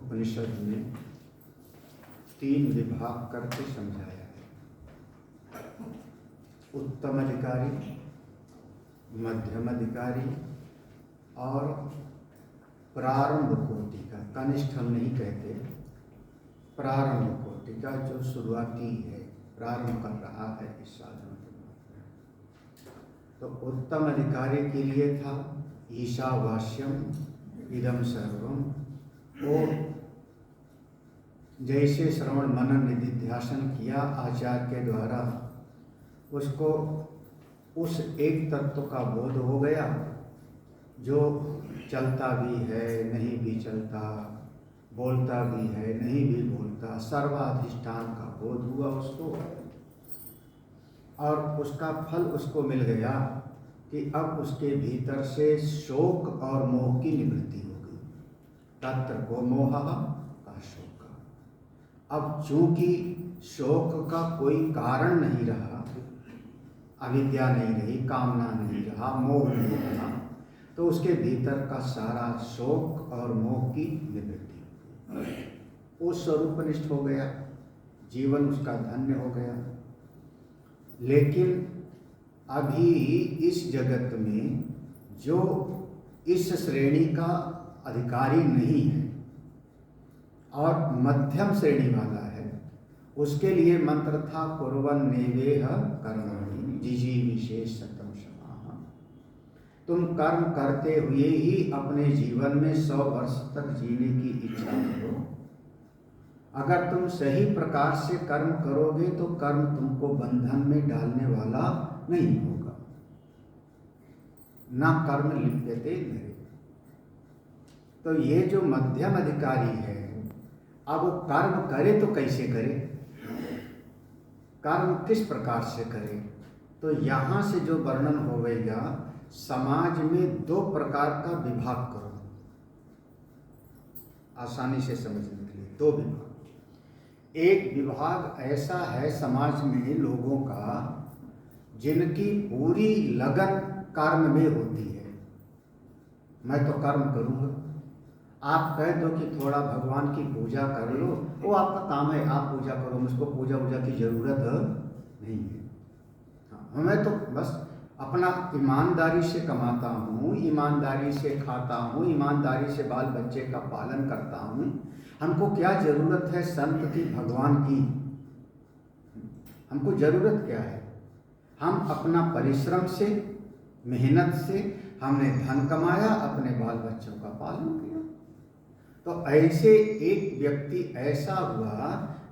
उपनिषद में 3 विभाग करके समझाया है। उत्तम अधिकारी, मध्यम अधिकारी और प्रारंभ कोटि का। कनिष्ठ हम नहीं कहते, प्रारंभ कोटि का जो शुरुआती है, प्रारंभ कर रहा है इस साधन के। तो उत्तम अधिकारी के लिए था ईशावास्यम इदम सर्वम। वो जैसे श्रवण मनन निधिध्यासन किया आचार्य के द्वारा, उसको उस एक तत्व का बोध हो गया जो चलता भी है नहीं भी चलता, बोलता भी है नहीं भी बोलता, सर्वाधिष्ठान का बोध हुआ उसको। और उसका फल उसको मिल गया कि अब उसके भीतर से शोक और मोह की निवृत्ति हो गई। तत्र को मोह का शोक। अब चूंकि शोक का कोई कारण नहीं रहा, अविद्या नहीं रही, कामना नहीं रहा, मोह नहीं रहा, तो उसके भीतर का सारा शोक और मोह की निवृत्ति हो गई। वो स्वरूपनिष्ठ हो गया, जीवन उसका धन्य हो गया। लेकिन अभी इस जगत में जो इस श्रेणी का अधिकारी नहीं है और मध्यम श्रेणी वाला है, उसके लिए मंत्र था कुर्वन् नैवेह कर्माणि जिजी विशेष सतम समाः। तुम कर्म करते हुए ही अपने जीवन में 100 वर्ष तक जीने की इच्छा करो। अगर तुम सही प्रकार से कर्म करोगे तो कर्म तुमको बंधन में डालने वाला नहीं होगा। ना कर्म लिप्यते नरे। तो ये जो मध्यम अधिकारी है, अब वो कर्म करे तो कैसे करे, कर्म किस प्रकार से करे, तो यहाँ से जो वर्णन होगा, समाज में 2 प्रकार का विभाग करो, आसानी से समझने के लिए 2 विभाग। एक विभाग ऐसा है समाज में लोगों का जिनकी पूरी लगन कर्म में होती है। मैं तो कर्म करूँगा, आप कह दो कि थोड़ा भगवान की पूजा कर लो, वो आपका काम है, आप पूजा करो, मुझको पूजा वूजा की जरूरत नहीं है। हाँ, मैं तो बस अपना ईमानदारी से कमाता हूँ, ईमानदारी से खाता हूँ, ईमानदारी से बाल बच्चे का पालन करता हूँ। हमको क्या जरूरत है संत की, भगवान की? हमको जरूरत क्या है? हम अपना परिश्रम से, मेहनत से हमने धन कमाया, अपने बाल बच्चों का पालन किया। तो ऐसे एक व्यक्ति ऐसा हुआ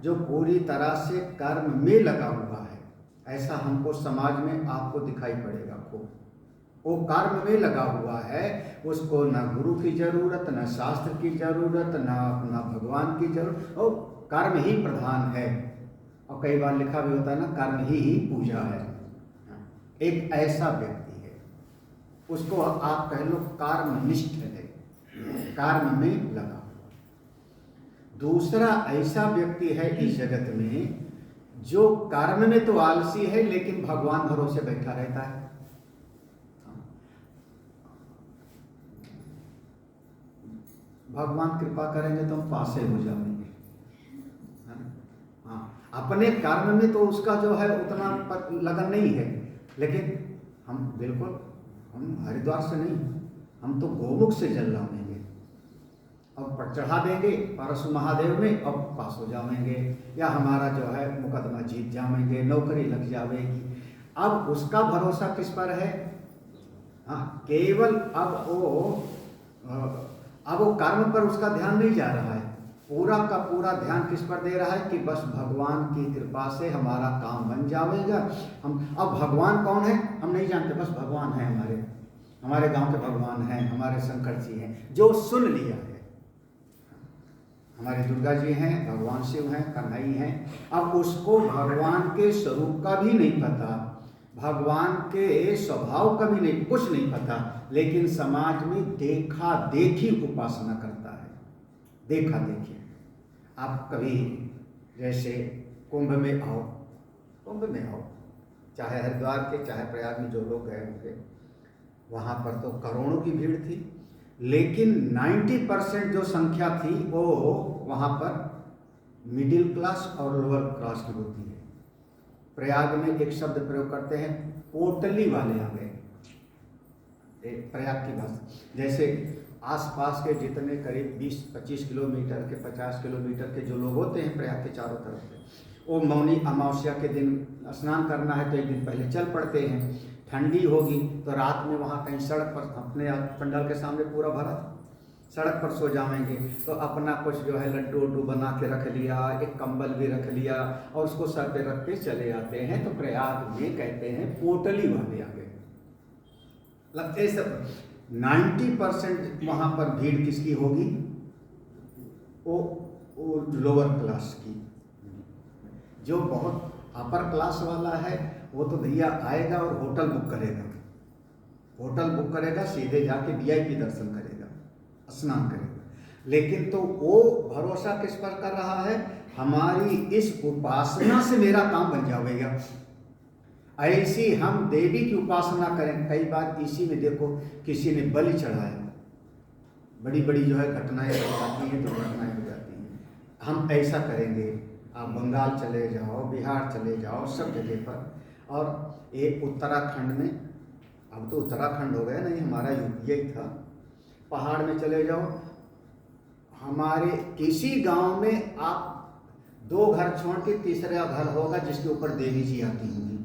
जो पूरी तरह से कर्म में लगा हुआ है, ऐसा हमको समाज में आपको दिखाई पड़ेगा खूब। वो कर्म में लगा हुआ है, उसको न गुरु की जरूरत, न शास्त्र की जरूरत, न भगवान की जरूरत, वो कर्म ही प्रधान है। और कई बार लिखा भी होता है ना, कर्म ही पूजा है। एक ऐसा व्यक्ति है, उसको आप कह लो कर्मनिष्ठ है, कर्म में लगा। दूसरा ऐसा व्यक्ति है इस जगत में जो कर्म में तो आलसी है लेकिन भगवान भरोसे बैठा रहता है। भगवान कृपा करेंगे तो हम पासे हो जाएंगे। हाँ, अपने कर्म में तो उसका जो है उतना लगन नहीं है, लेकिन हम बिल्कुल, हम हरिद्वार से नहीं, हम तो गोमुख से जल लाएंगे, अब चढ़ा देंगे परशु महादेव में, अब पास हो जाएंगे, या हमारा जो है मुकदमा जीत जाएंगे, नौकरी लग जाएगी। अब उसका भरोसा किस पर है? हाँ, केवल अब वो कर्म पर उसका ध्यान नहीं जा रहा है, पूरा का पूरा ध्यान किस पर दे रहा है कि बस भगवान की कृपा से हमारा काम बन जाएगा। हम अब भगवान कौन है हम नहीं जानते, बस भगवान है, हमारे गांव के भगवान हैं, हमारे शंकर जी हैं, जो सुन लिया है, हमारे दुर्गा जी हैं, भगवान शिव हैं, कन्हई हैं। अब उसको भगवान के स्वरूप का भी नहीं पता, भगवान के स्वभाव का भी नहीं, कुछ नहीं पता, लेकिन समाज में देखा देखी उपासना करता है। देखा देखी। आप कभी जैसे कुंभ में आओ, चाहे हरिद्वार के चाहे प्रयाग में जो लोग गए होंगे, वहाँ पर तो करोड़ों की भीड़ थी, लेकिन 90% जो संख्या थी वो वहाँ पर मिडिल क्लास और लोअर क्लास की होती है। प्रयाग में एक शब्द प्रयोग करते हैं, पोटली वाले आ गए, प्रयाग की भाषा। जैसे आसपास के जितने करीब 20-25 किलोमीटर के, 50 किलोमीटर के जो लोग होते हैं प्रयाग के चारों तरफ से, वो मौनी अमावस्या के दिन स्नान करना है तो एक दिन पहले चल पड़ते हैं। ठंडी होगी तो रात में वहाँ कहीं सड़क पर, अपने पंडाल के सामने पूरा भरा था, सड़क पर सो जाएंगे, तो अपना कुछ जो है लड्डू उड्डू बना के रख लिया, एक कंबल भी रख लिया और उसको सर पे रख के चले आते हैं। तो प्रयाग में कहते हैं पोटली वाले आ गए। लगते सब 90% वहाँ पर भीड़ किसकी होगी? वो लोअर क्लास की। जो बहुत अपर क्लास वाला है वो तो भैया आएगा और होटल बुक करेगा, सीधे जाके VIP दर्शन करेगा, स्नान करेगा। लेकिन तो वो भरोसा किस पर कर रहा है? हमारी इस उपासना से मेरा काम बन जाएगा। ऐसी हम देवी की उपासना करें। कई बार इसी में देखो किसी ने बलि चढ़ाया, बड़ी बड़ी जो है घटनाएं हो जाती हैं, दुर्घटनाएं हो जाती हैं। हम ऐसा करेंगे, आप बंगाल चले जाओ, बिहार चले जाओ, सब जगह पर, और एक उत्तराखंड में अब तो उत्तराखंड हो गया, नहीं हमारा यूपी ही था। पहाड़ में चले जाओ, हमारे किसी गांव में आप 2 घर छोड़ के तीसरा घर होगा जिसके ऊपर देवी जी आती होंगी।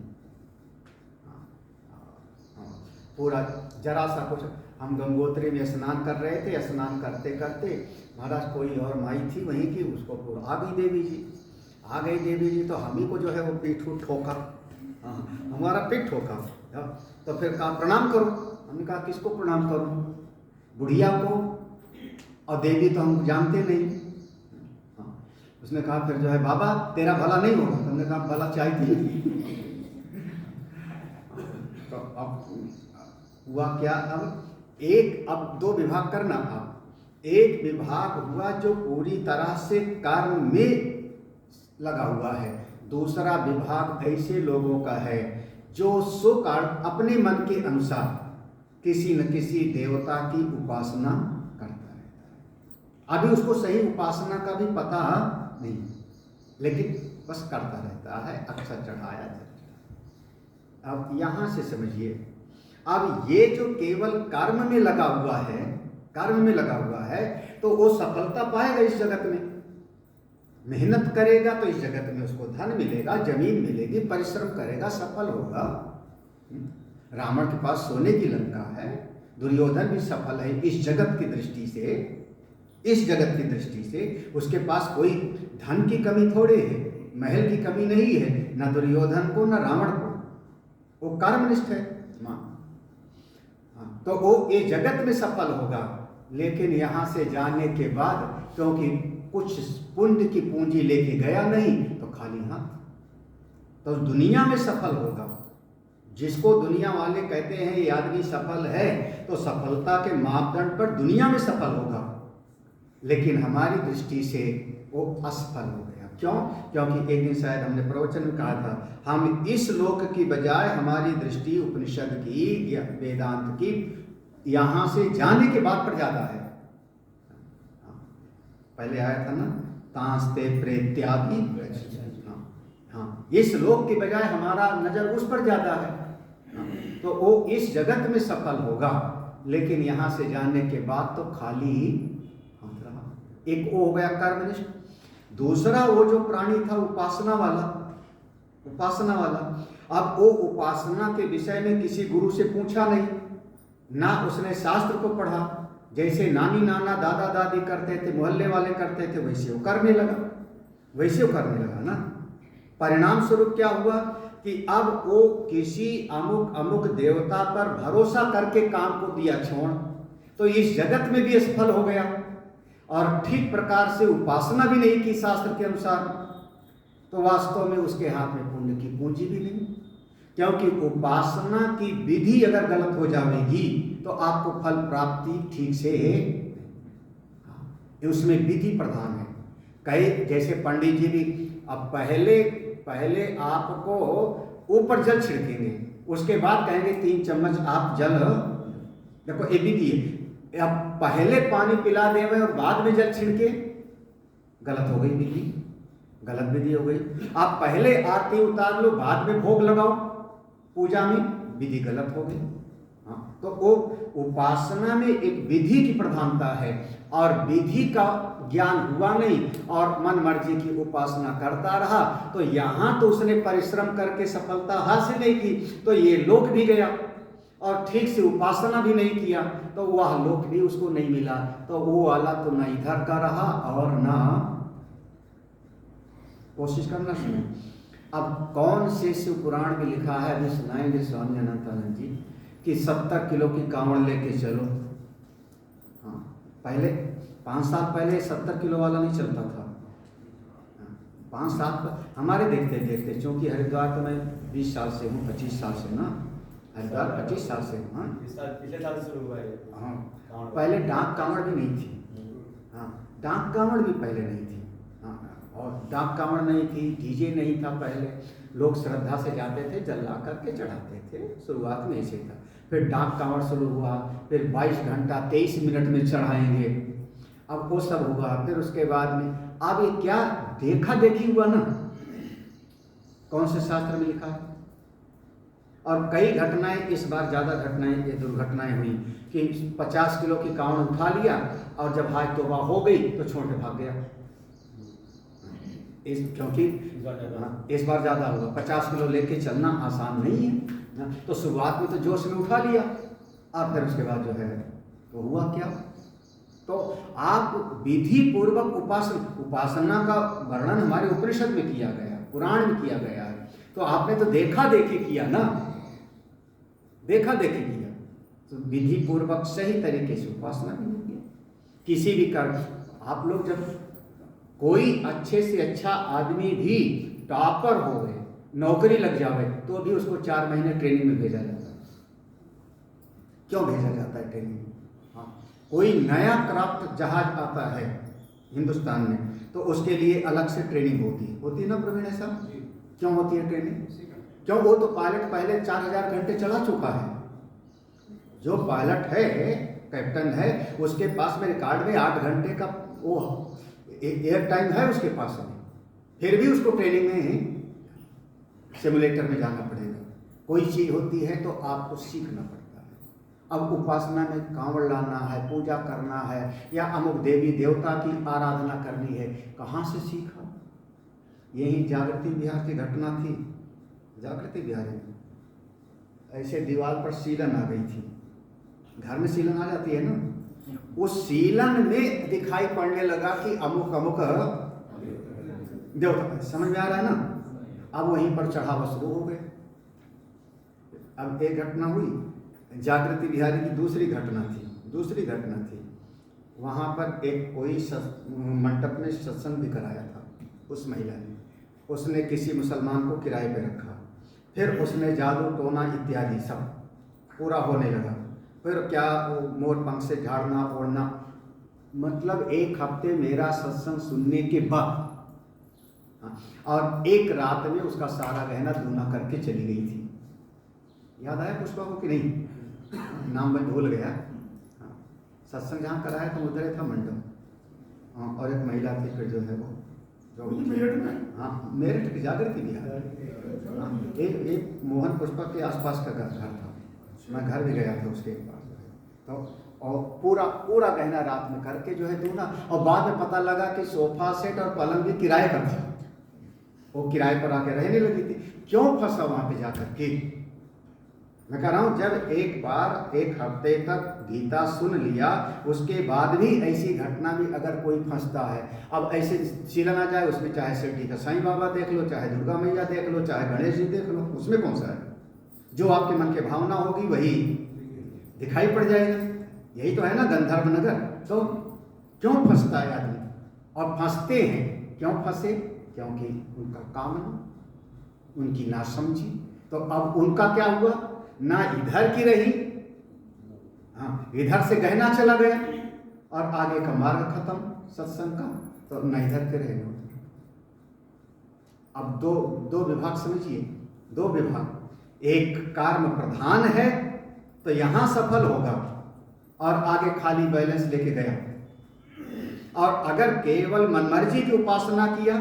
पूरा जरा सा कुछ, हम गंगोत्री में स्नान कर रहे थे, स्नान करते करते महाराज कोई और माई थी वहीं की, उसको पूरा आ गई देवी जी, आ गई देवी जी, तो हम ही को जो है वो पीठ ठोका, हमारा पीठ ठोका। तो फिर कहा प्रणाम करो, हमने कहा किसको प्रणाम करूं, बुढ़िया को, और देवी तो हम जानते नहीं। उसने कहा फिर जो है बाबा तेरा भला नहीं होगा, हमने कहा भला चाहिए। तो अब हुआ क्या, अब 2 विभाग करना था। एक विभाग हुआ जो पूरी तरह से कर्म में लगा हुआ है, दूसरा विभाग ऐसे लोगों का है जो स्वकाल अपने मन के अनुसार किसी न किसी देवता की उपासना करता रहता है। अभी उसको सही उपासना का भी पता नहीं, लेकिन बस करता रहता है, अक्सर चढ़ाया जाता है। अब यहाँ से समझिए, अब ये जो केवल कर्म में लगा हुआ है, कर्म में लगा हुआ है, तो वो सफलता पाएगा इस जगत में। मेहनत करेगा तो इस जगत में उसको धन मिलेगा, जमीन मिलेगी, परिश्रम करेगा सफल होगा। रावण के पास सोने की लंका है, दुर्योधन भी सफल है इस जगत की दृष्टि से, इस जगत की दृष्टि से उसके पास कोई धन की कमी थोड़े है, महल की कमी नहीं है, न दुर्योधन को न रावण को, वो कर्मनिष्ठ है। तो वो ये जगत में सफल होगा, लेकिन यहाँ से जाने के बाद क्योंकि कुछ पुण्य की पूंजी लेके गया नहीं तो खाली हाथ, तो दुनिया में सफल होगा। जिसको दुनिया वाले कहते हैं ये आदमी सफल है, तो सफलता के मापदंड पर दुनिया में सफल होगा, लेकिन हमारी दृष्टि से वो असफल हो गया। क्यों? क्योंकि एक दिन शायद हमने प्रवचन में कहा था, हम इस लोक की बजाय हमारी दृष्टि उपनिषद की या वेदांत की यहाँ से जाने के बाद पर जाता है। पहले आया था ना, तांस्ते प्रेत्यादि। हाँ, इस लोक की बजाय हमारा नजर उस पर जाता है। तो वो इस जगत में सफल होगा, लेकिन यहाँ से जाने के बाद तो खाली हाथ रहा। एक वो हो गया कर्मनिष्ठ, दूसरा वो जो प्राणी था उपासना वाला, उपासना वाला। अब वो उपासना के विषय में किसी गुरु से पूछा नहीं, ना उसने शास्त्र को पढ़ा, जैसे नानी नाना दादा दादी करते थे, मोहल्ले वाले करते थे, वैसे वो करने लगा, वैसे वो करने लगा ना। परिणाम स्वरूप क्या हुआ कि अब वो किसी अमुक अमुक देवता पर भरोसा करके काम को दिया छोड़, तो इस जगत में भी असफल हो गया, और ठीक प्रकार से उपासना भी नहीं की शास्त्र के अनुसार, तो वास्तव में उसके हाथ में पुण्य की पूंजी भी नहीं। क्योंकि उपासना की विधि अगर गलत हो जाएगी तो आपको फल प्राप्ति ठीक से उसमें विधि प्रधान है। कई जैसे पंडित जी भी अब पहले आपको ऊपर जल छिड़केंगे, उसके बाद कहेंगे 3 चम्मच आप जल, देखो ये विधि है। अब पहले पानी पिला देवे और बाद में जल छिड़के, गलत हो गई विधि, गलत विधि हो गई। आप पहले आरती उतार लो, बाद में भोग लगाओ पूजा में, विधि गलत हो गई। हाँ, तो वो उपासना में एक विधि की प्रधानता है, और विधि का ज्ञान हुआ नहीं और मन मर्जी की उपासना करता रहा, तो यहाँ तो उसने परिश्रम करके सफलता हासिल नहीं की, तो ये लोक भी गया, और ठीक से उपासना भी नहीं किया तो वह लोक भी उसको नहीं मिला, तो वो वाला तो न इधर का रहा और न, कोशिश करना सुनो। अब कौन से शिव पुराण में लिखा है, अभी सुनाएंगे स्वामी अनंतानंद जी, कि 70 किलो की कांवड़ लेके चलो। हाँ, पहले 5 साल पहले 70 किलो वाला नहीं चलता था। 5 साल पर हमारे देखते देखते, क्योंकि हरिद्वार तो मैं 20 साल से हूँ, 25 साल से ना, हरिद्वार 25 साल से हूँ। हाँ, पिछले साल शुरू हुआ है। हाँ, पहले डाक कांवड़ भी नहीं थी। हाँ, डाक कांवड़ भी पहले नहीं थी। हाँ, और डाक कांवड़ नहीं थी, डीजे नहीं था। पहले लोग श्रद्धा से जाते थे, जल ला करके चढ़ाते थे, शुरुआत में ऐसे था। फिर डाक कांवड़ शुरू हुआ, फिर 22 घंटा 23 मिनट में चढ़ाएंगे, अब वो सब हुआ। फिर उसके बाद में अब ये क्या देखा देखी हुआ ना, कौन से शास्त्र में लिखा है? और कई घटनाएं, इस बार ज़्यादा घटनाएं, ये दुर्घटनाएं हुई कि 50 किलो की कांवड़ उठा लिया और जब हाय तौबा हो गई तो छोड़ के भाग गया। क्योंकि इस बार ज़्यादा होगा। 50 किलो लेके चलना आसान नहीं है। तो शुरुआत में तो जोश में उठा लिया और फिर उसके बाद जो है तो हुआ क्या। तो आप विधि पूर्वक उपासना का वर्णन हमारे उपनिषद में किया गया, पुराण में किया गया है। तो आपने तो देखा देखी किया ना, देखा देखी किया, तो विधि पूर्वक सही तरीके से उपासना भी नहीं किया। किसी भी कर्म, आप लोग जब कोई अच्छे से अच्छा आदमी भी टॉपर हो गए, नौकरी लग जावे, तो भी उसको 4 महीने ट्रेनिंग में भेजा जाता है। क्यों भेजा जाता है ट्रेनिंग में? हाँ, कोई नया क्राफ्ट जहाज आता है हिंदुस्तान में, तो उसके लिए अलग से ट्रेनिंग होती है ना प्रवीण साहब? क्यों होती है ट्रेनिंग? क्यों? वो तो पायलट पहले 4000 घंटे चला चुका है। जो पायलट है, कैप्टन है, उसके पास में रिकॉर्ड में 8 घंटे का वो एयर टाइम है उसके पास में, फिर भी उसको ट्रेनिंग में सिमुलेटर में जाना पड़ेगा। कोई चीज़ होती है तो आपको सीखना पड़ता है। अब उपासना में कांवड़ लाना है, पूजा करना है, या अमुक देवी देवता की आराधना करनी है, कहाँ से सीखा? यही जागृति विहार की घटना थी। जागृति विहार में ऐसे दीवार पर सीलन आ गई थी। घर में सीलन आ जाती है ना, उस सीलन में दिखाई पड़ने लगा कि अमुक अमुक देवता, समझ में आ रहा है ना? अब वहीं पर चढ़ावा शुरू हो गए। अब एक घटना हुई, जागृति बिहारी की दूसरी घटना थी। वहाँ पर एक कोई मंडप में सत्संग भी कराया था उस महिला ने। उसने किसी मुसलमान को किराए पे रखा, फिर उसने जादू टोना इत्यादि सब पूरा होने लगा। फिर क्या मोर पंख से झाड़ना ओढ़ना, मतलब 1 हफ्ते मेरा सत्संग सुनने के बाद, और एक रात में उसका सारा गहना दूना करके चली गई थी। याद आया पुष्पा को कि नहीं? नाम मैं भूल गया। सत्संग जहाँ कराया था उधर था मंडप, और एक महिला थी फिर जो है वो जो मेरठ में, हाँ मेरठ की जागृति बिहार, एक मोहन पुष्पा के आसपास का घर था। मैं घर भी गया था उसके पास। तो और पूरा गहना रात में करके जो है दूना, और बाद में पता लगा कि सोफा सेट और पलंग भी किराए पर था। वो किराए पर आके रहने लगी थी। क्यों फंसा वहाँ पे जाकर के? मैं कह रहा हूँ, जब एक बार 1 हफ्ते तक गीता सुन लिया, उसके बाद भी ऐसी घटना में अगर कोई फंसता है, अब ऐसे सीलन आ जाए उसमें, चाहे शिरडी का साईं बाबा देख लो, चाहे दुर्गा मैया देख लो, चाहे गणेश जी देख लो, उसमें कौन सा है? जो आपके मन की भावना होगी वही दिखाई पड़ जाएगा। यही तो है ना गंधर्व नगर। तो क्यों फंसता है आदमी? और फंसते हैं, क्यों फंसे? क्योंकि उनका कामना, उनकी नासमझी। तो अब उनका क्या हुआ? ना इधर की रही, हाँ इधर से गहना चला गया और आगे का मार्ग खत्म सत्संग का, तो न इधर के रहे। अब दो विभाग समझिए, 2 विभाग। एक कर्म प्रधान है तो यहां सफल होगा और आगे खाली बैलेंस लेके गया, और अगर केवल मनमर्जी की उपासना किया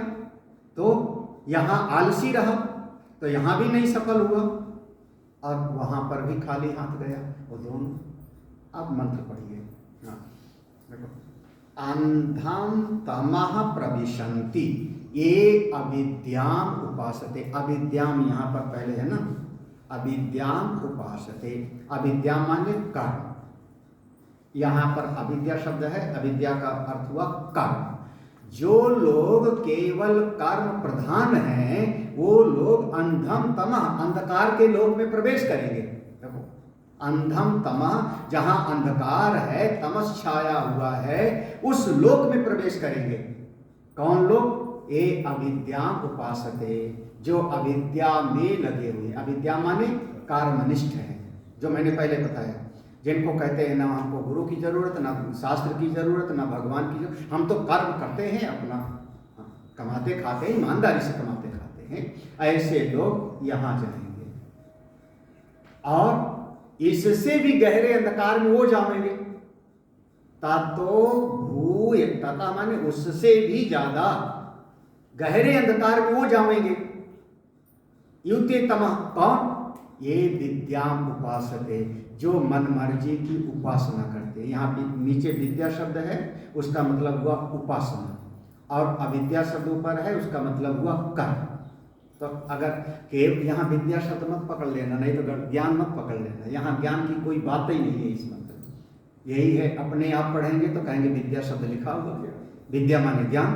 तो यहां आलसी रहा तो यहां भी नहीं सफल हुआ, और वहां पर भी खाली हाथ गया। वो दोनों। अब मंत्र पढ़िए। अंधम तमः प्रविशन्ति ये अविद्याम उपासते। अविद्याम यहाँ पर पहले है ना, अविद्याम उपासते। अविद्याम माने कर्म। यहाँ पर अविद्या शब्द है, अविद्या का अर्थ हुआ कर्म। जो लोग केवल कर्म प्रधान हैं, वो लोग अंधम तमः, अंधकार के लोक में प्रवेश करेंगे। देखो, अंधम तमः, जहां अंधकार है, तमस छाया हुआ है, उस लोक में प्रवेश करेंगे। कौन लोग? ये अविद्याम उपासते, जो अविद्या में लगे हुए। अविद्या माने कर्मनिष्ठ है, जो मैंने पहले बताया, जिनको कहते हैं ना हमको गुरु की जरूरत, ना शास्त्र की जरूरत, ना भगवान की जरूरत, हम तो कर्म करते हैं अपना, कमाते खाते हैं, ईमानदारी से कमाते खाते हैं। ऐसे लोग यहाँ जाएंगे और इससे भी गहरे अंधकार में वो जाएंगे। तातो भूय, तथा माने उससे भी ज्यादा गहरे अंधकार में वो जाएंगे। युते तमः, कौन? ये विद्याम उपासते, जो मन मर्जी की उपासना करते हैं। यहाँ नीचे विद्या शब्द है, उसका मतलब हुआ उपासना, और अविद्या शब्द ऊपर है, उसका मतलब हुआ कर्म। तो अगर केवल यहाँ विद्या शब्द मत पकड़ लेना, नहीं तो ज्ञान मत पकड़ लेना। यहाँ ज्ञान की कोई बात ही नहीं है इस मंत्र में। यही है, अपने आप पढ़ेंगे तो कहेंगे विद्या शब्द लिखा हुआ, विद्या माने ज्ञान,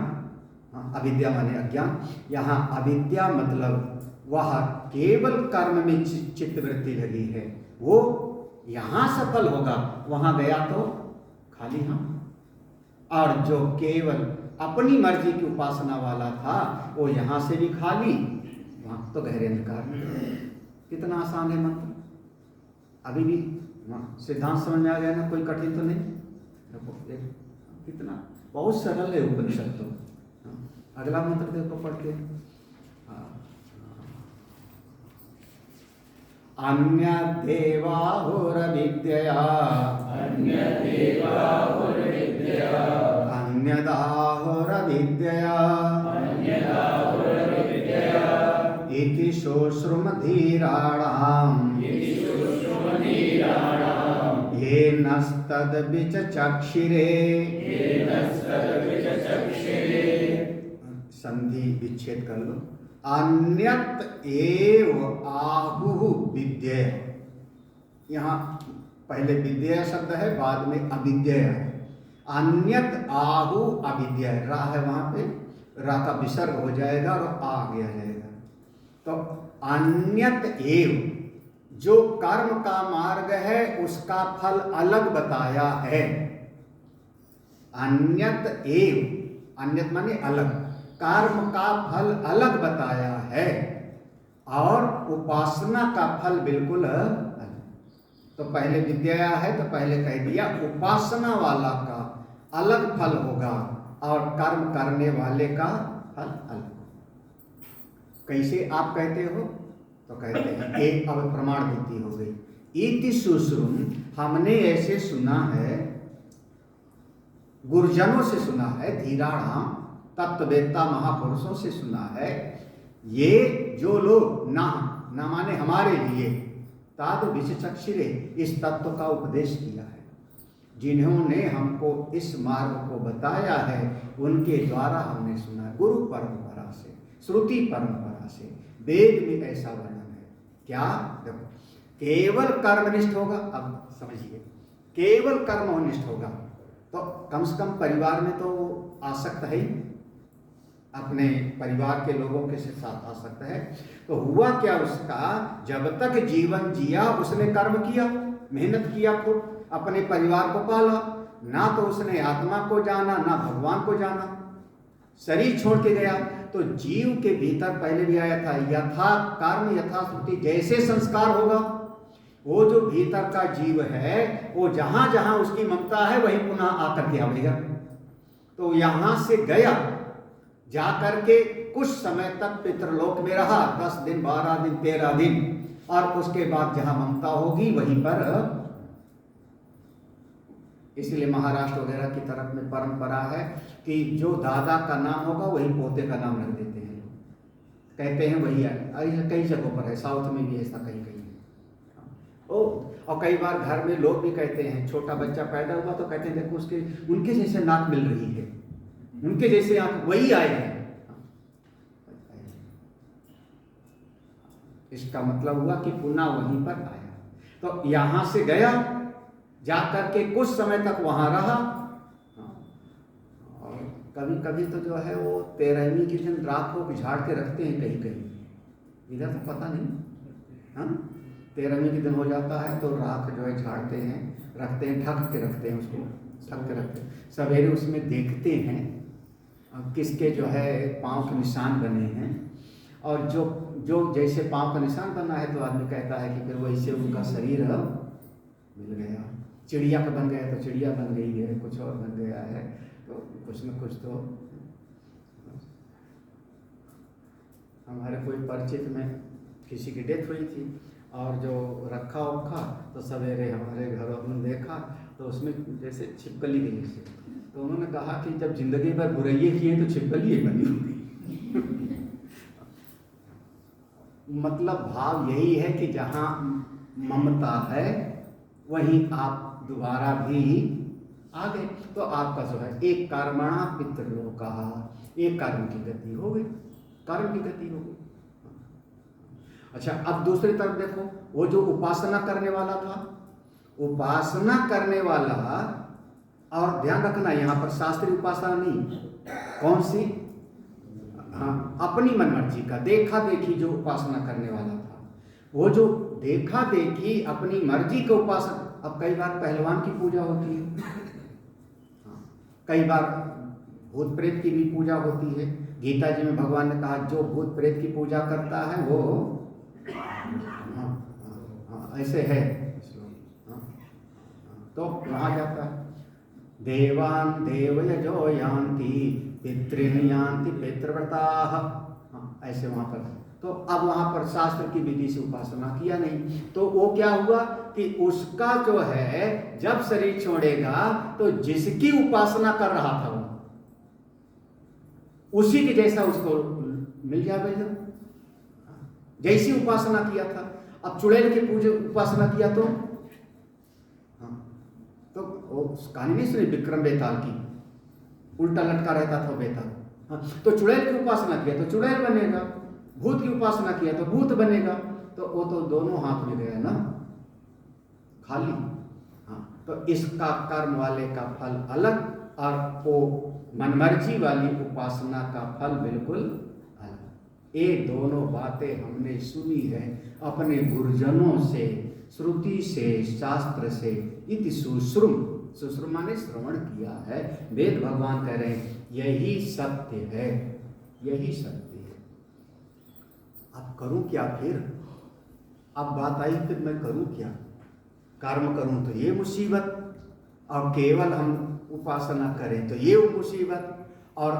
अविद्या माने अज्ञान। यहाँ अविद्या मतलब वह केवल कर्म में चित्तवृत्ति लगी है, वो यहाँ सफल होगा, वहाँ गया तो खाली हम। और जो केवल अपनी मर्जी की उपासना वाला था, वो यहाँ से भी खाली, वहाँ तो गहरे अंधकार में। कितना आसान है मंत्र, अभी भी सिद्धांत समझ में आ गया ना, कोई कठिन तो नहीं। कितना बहुत सरल है उपनिषद तो। अगला मंत्र देखो पढ़ के, अन्य देवाहुरविद्यया अन्यदाहुरविद्यया इति शोश्रुमधीराणाम् येनस्तद्विचक्षिरे। संधि विच्छेद कर लो। अन्यत एव आहुः विद्या, यहाँ पहले विद्या शब्द है, बाद में अविद्या है। अन्यत आहु अविद्या, रा है वहां पे, रा का विसर्ग हो जाएगा और आ गया जाएगा। तो अन्यत एव, जो कर्म का मार्ग है उसका फल अलग बताया है। अन्यत एव, अन्यत माने अलग, कर्म का फल अलग बताया है, और उपासना का फल बिल्कुल अलग। तो पहले विद्या है तो पहले कह दिया उपासना वाला का अलग फल होगा, और कर्म करने वाले का फल अलग। कैसे आप कहते हो? तो कहते हैं एक, अब प्रमाण बुद्धि हो गई। इति सुश्रुम, हमने ऐसे सुना है, गुरुजनों से सुना है, धीराणाम तत्ववेत्ता महापुरुषों से सुना है, ये जो लोग ना माने हमारे लिए, ताद विचक्षिरे, इस तत्व का उपदेश किया है, जिन्होंने हमको इस मार्ग को बताया है, उनके द्वारा हमने सुना है। गुरु परंपरा से, श्रुति परंपरा से, वेद में ऐसा वर्णन है। क्या? देखो, केवल कर्मनिष्ठ होगा, अब समझिए, केवल कर्मनिष्ठ होगा तो कम से कम परिवार में तो आसक्त है ही, अपने परिवार के लोगों के साथ आ सकता है। तो हुआ क्या उसका, जब तक जीवन जिया उसने कर्म किया, मेहनत किया, खूब अपने परिवार को पाला, ना तो उसने आत्मा को जाना ना भगवान को जाना, शरीर छोड़ के गया। तो जीव के भीतर पहले भी आया था, यथा कर्म यथा श्रुति, जैसे संस्कार होगा, वो जो भीतर का जीव है वो जहां जहां उसकी ममता है वहीं पुनः आकर के आवेगा। तो यहां से गया, जाकर के कुछ समय तक पितृलोक में रहा, 10 दिन 12 दिन 13 दिन, और उसके बाद जहां ममता होगी वहीं पर, इसलिए महाराष्ट्र वगैरह की तरफ में परंपरा है कि जो दादा का नाम होगा वही पोते का नाम रख देते हैं, कहते हैं वही है। कई जगहों पर है, साउथ में भी ऐसा कहीं कहीं है। और कई बार घर में लोग भी कहते हैं, छोटा बच्चा पैदा हुआ तो कहते हैं देखो उसके उनके जैसे नाक मिल रही है, उनके जैसे आंख, वही आए हैं। इसका मतलब हुआ कि पुनः वहीं पर आया। तो यहां से गया, जाकर के कुछ समय तक वहां रहा, और कभी कभी तो जो है वो 13वीं के दिन रात को झाड़ के रखते हैं कहीं कहीं, इधर तो पता नहीं। 13वीं के दिन हो जाता है तो राख जो है झाड़ते हैं, रखते हैं, ढक के रखते हैं, उसको ढक के रखते हैं। सवेरे उसमें देखते हैं किसके जो है पाँव के निशान बने हैं, और जो जैसे पाँव का निशान बना है तो आदमी कहता है कि फिर वैसे उनका शरीर मिल गया। चिड़िया का बन गया तो चिड़िया बन गई है, कुछ और बन गया है, तो कुछ न कुछ तो। हमारे कोई परिचित में किसी की डेथ हुई थी, और जो रखा उखा तो सवेरे हमारे घरों में देखा तो उसमें जैसे छिपकली गई थी। तो उन्होंने कहा कि जब जिंदगी भर बुराइयां की हैं तो छिपकली ही बनी होगी। मतलब भाव यही है कि जहाँ ममता है वहीं आप दोबारा भी आ गए। तो आपका जो है एक कर्मणा पितृलोका, एक कर्म की गति हो गई, कर्म की गति हो गई। अच्छा, अब दूसरी तरफ देखो, वो जो उपासना करने वाला था, उपासना करने वाला, और ध्यान रखना यहाँ पर शास्त्रीय उपासना नहीं, कौन सी, हाँ, अपनी मनमर्जी का देखा देखी जो उपासना करने वाला था, वो जो देखा देखी अपनी मर्जी का उपासना। अब कई बार पहलवान की पूजा होती है, कई बार भूत प्रेत की भी पूजा होती है। गीता जी में भगवान ने कहा जो भूत प्रेत की पूजा करता है वो, ऐसे है, तो वहाँ जाता है, देवान देवयजो यान्ति पितॄन् यान्ति पितृव्रताः, ऐसे वहाँ पर। तो अब वहाँ पर शास्त्र की विधि से उपासना किया नहीं, तो वो क्या हुआ कि उसका जो है जब शरीर छोड़ेगा तो जिसकी उपासना कर रहा था वो उसी के जैसा उसको मिल जाएगा, जैसी उपासना किया था। अब चुड़ैल की पूजा उपासना किया तो वो कहानी नहीं सुनी विक्रम बेताल की, उल्टा लटका रहता था बेताल। तो चुड़ैल की उपासना किया तो चुड़ैल बनेगा, भूत की उपासना किया तो भूत बनेगा, तो वो तो दोनों हाथ में गया ना, खाली। हाँ, तो इसका कर्म वाले का फल अलग और वो मनमर्जी वाली उपासना का फल बिल्कुल अलग। ये दोनों बातें हमने सुनी है अपने गुरुजनों से, श्रुति से, शास्त्र से, इति सुश्रुम, सुश्रुम माने श्रवण किया है। वेद भगवान कह रहे हैं यही सत्य है, यही सत्य है। अब करूं क्या फिर? अब बात आई फिर मैं करूं क्या? कर्म करूं तो ये मुसीबत, और केवल हम उपासना करें तो ये मुसीबत, और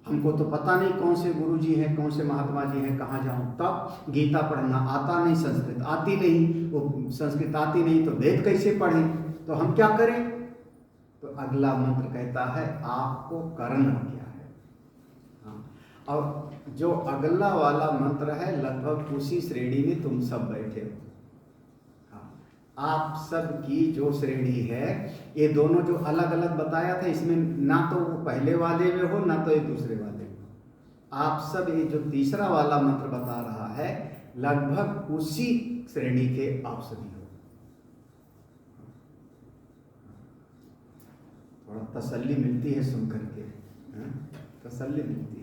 हमको तो पता नहीं कौन से गुरु जी हैं, कौन से महात्मा जी हैं, कहाँ जाऊं। तब गीता पढ़ना आता नहीं, संस्कृत आती नहीं, वो संस्कृत आती नहीं तो वेद कैसे पढ़ें? तो हम क्या करें? तो अगला मंत्र कहता है आपको करना क्या है। हाँ, और जो अगला वाला मंत्र है लगभग उसी श्रेणी में तुम सब बैठे हो। आप सब की जो श्रेणी है, ये दोनों जो अलग अलग बताया था, इसमें ना तो वो पहले वाले में हो ना तो ये दूसरे वाले में। आप सब ये जो तीसरा वाला मंत्र बता रहा है लगभग उसी श्रेणी के आप सभी हो। थोड़ा तसल्ली मिलती है सुन करके, तसल्ली मिलती है।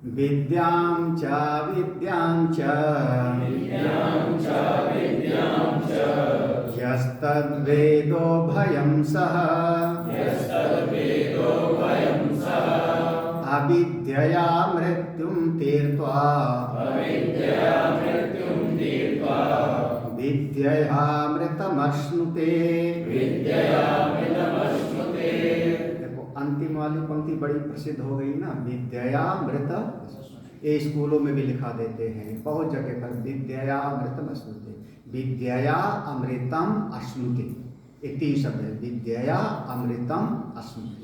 विद्यां च विद्यां च यस्तद्वेदो भयं सः अविद्यया मृत्युं तीर्त्वा विद्ययामृतमश्नुते। देखो अंतिम वाली पंक्ति बड़ी प्रसिद्ध हो गई ना, विद्ययामृत। ये स्कूलों में भी लिखा देते हैं बहुत जगह पर, विद्ययामृतम अश्नुते, विद्यया अमृतम अश्नुते, ये तीन शब्द है, विद्यया अमृतम अश्नुते।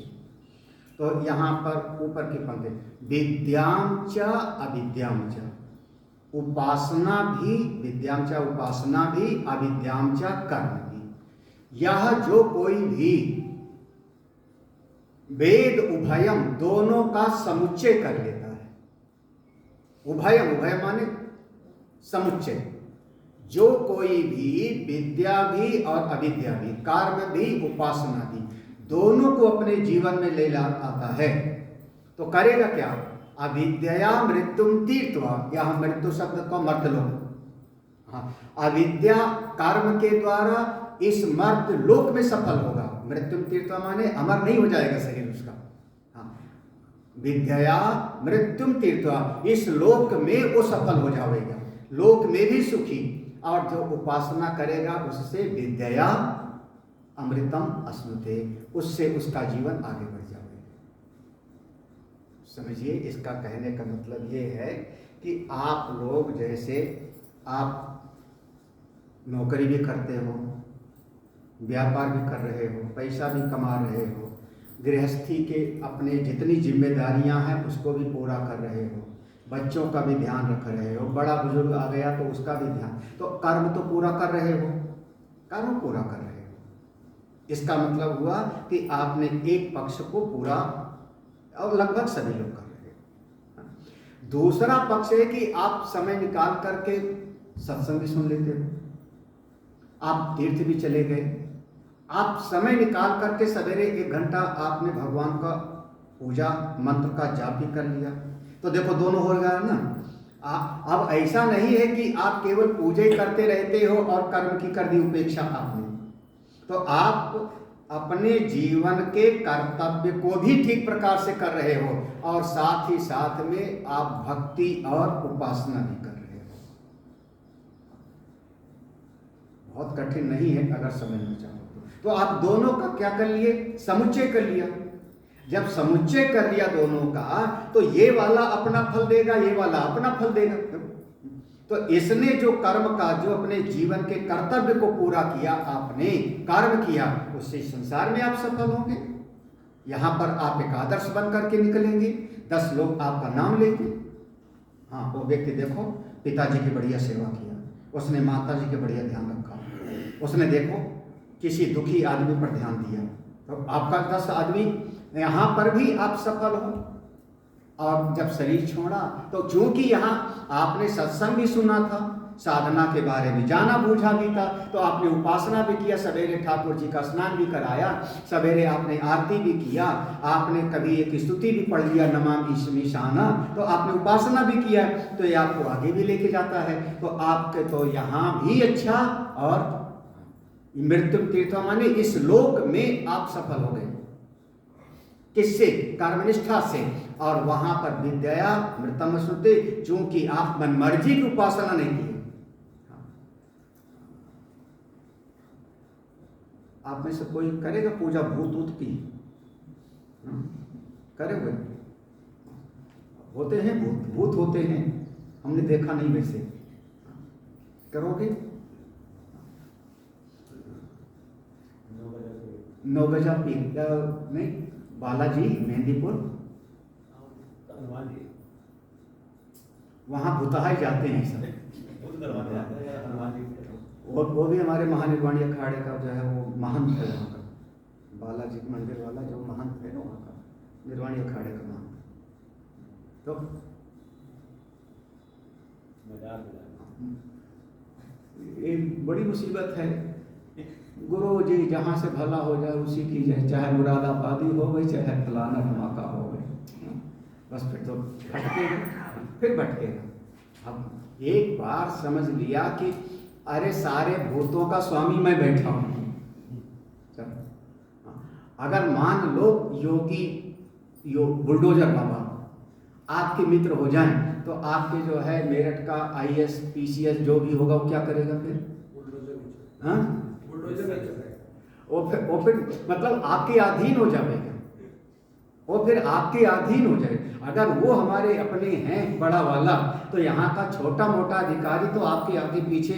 तो यहाँ पर ऊपर की पंक्ति विद्यां च अविद्यां च, उपासना भी, विद्यां च उपासना भी, अविद्यां च कर्म भी। यह जो कोई भी वेद उभयम दोनों का समुच्चय कर लेता है, उभयम, उभय माने समुच्चय, जो कोई भी विद्या भी और अविद्या भी, कर्म भी उपासना भी, दोनों को अपने जीवन में ले आता है, तो करेगा क्या? अविद्या मृत्युम तीर्थवा, यह मृत्यु शब्द को मर्द लोक, हाँ, अविद्या कर्म के द्वारा इस मर्द लोक में सफल होगा। मृत्युम तीर्थवा माने अमर नहीं हो जाएगा शरीर उसका, हाँ, विद्या मृत्युम तीर्थवा, इस लोक में वो सफल हो जाएगा, लोक में भी सुखी, और जो उपासना करेगा उससे विद्या अमृतम अश्नुते, उससे उसका जीवन आगे बढ़ जाएगा। समझिए, इसका कहने का मतलब ये है कि आप लोग जैसे आप नौकरी भी करते हो, व्यापार भी कर रहे हो, पैसा भी कमा रहे हो, गृहस्थी के अपने जितनी जिम्मेदारियां हैं उसको भी पूरा कर रहे हो, बच्चों का भी ध्यान रख रहे हो, बड़ा बुजुर्ग आ गया तो उसका भी ध्यान, तो कर्म तो पूरा कर रहे हो, कर्म पूरा कर रहे हो। इसका मतलब हुआ कि आपने एक पक्ष को पूरा, और लगभग सभी लोग कर रहे हो। दूसरा पक्ष है कि आप समय निकाल करके सत्संग भी सुन लेते हो, आप तीर्थ भी चले गए, आप समय निकाल करके सवेरे 1 घंटा आपने भगवान का पूजा मंत्र का जाप भी कर लिया, तो देखो दोनों हो गया ना। अब ऐसा नहीं है कि आप केवल पूजा ही करते रहते हो और कर्म की कर दी उपेक्षा आपने, तो आप अपने जीवन के कर्तव्य को भी ठीक प्रकार से कर रहे हो और साथ ही साथ में आप भक्ति और उपासना भी कर रहे हो। बहुत कठिन नहीं है अगर समझना चाहो तो आप दोनों का क्या कर लिए, समुच्चय कर लिया। जब समुच्चय कर लिया दोनों का, तो ये वाला अपना फल देगा, ये वाला अपना फल देगा। तो इसने जो कर्म का, जो अपने जीवन के कर्तव्य को पूरा किया, आपने कर्म किया, उससे संसार में आप सफल होंगे। यहाँ पर आप एक आदर्श बन करके निकलेंगे, 10 लोग आपका नाम लेंगे। हाँ, वो व्यक्ति देखो पिताजी की बढ़िया सेवा किया, उसने माता जी के बढ़िया ध्यान रखा, उसने देखो किसी दुखी आदमी पर ध्यान दिया, तो आपका 10 आदमी यहाँ पर भी आप सफल हो। और जब शरीर छोड़ा तो चूंकि यहाँ आपने सत्संग भी सुना था, साधना के बारे में जाना बूझा भी था, तो आपने उपासना भी किया, सवेरे ठाकुर जी का स्नान भी कराया, सवेरे आपने आरती भी किया, आपने कभी एक स्तुति भी पढ़ लिया नमामि ईशाना, तो आपने उपासना भी किया, तो ये आपको आगे भी लेके जाता है। तो आपके तो यहाँ भी अच्छा, और मृत्यु तीर्थ माने इस लोक में आप सफल हो गए। किससे? कर्मनिष्ठा से। और वहां पर विद्या मृतम श्रुति, चूंकि आप मन मर्जी की उपासना नहीं की। आप में से कोई करेगा पूजा भूत ऊत की? करेंगे? होते हैं भूत, भूत होते हैं, हमने देखा नहीं वैसे। करोगे? 9 गजा पीर नहीं, बालाजी मेहंदीपुर, वहाँ भुताए जाते हैं सब। वो भी हमारे महानिर्वाणी अखाड़े का जो है वो महंत है वहाँ का, बालाजी मंदिर वाला जो महंत है वहाँ का, निर्वाणी अखाड़े का महंत। तो ये बड़ी मुसीबत है। गुरु जी जहाँ से भला हो जाए उसी की जाए, चाहे मुरादाबादी हो गई, चाहे फलाना धमाका हो गई, बस फिर तो भटकेगा, फिर भटकेगा। अब एक बार समझ लिया कि अरे सारे भूतों का स्वामी मैं बैठा हूँ। अगर मान लो योगी बुलडोजर बाबा आपके मित्र हो जाएं, तो आपके जो है मेरठ का IAS PCS जो भी होगा वो क्या करेगा फिर? हाँ, वो फिर मतलब आपके अधीन हो जाएगा, वो फिर आपके अधीन हो जाए। अगर वो हमारे अपने हैं बड़ा वाला, तो यहाँ का छोटा मोटा अधिकारी तो आपके आगे पीछे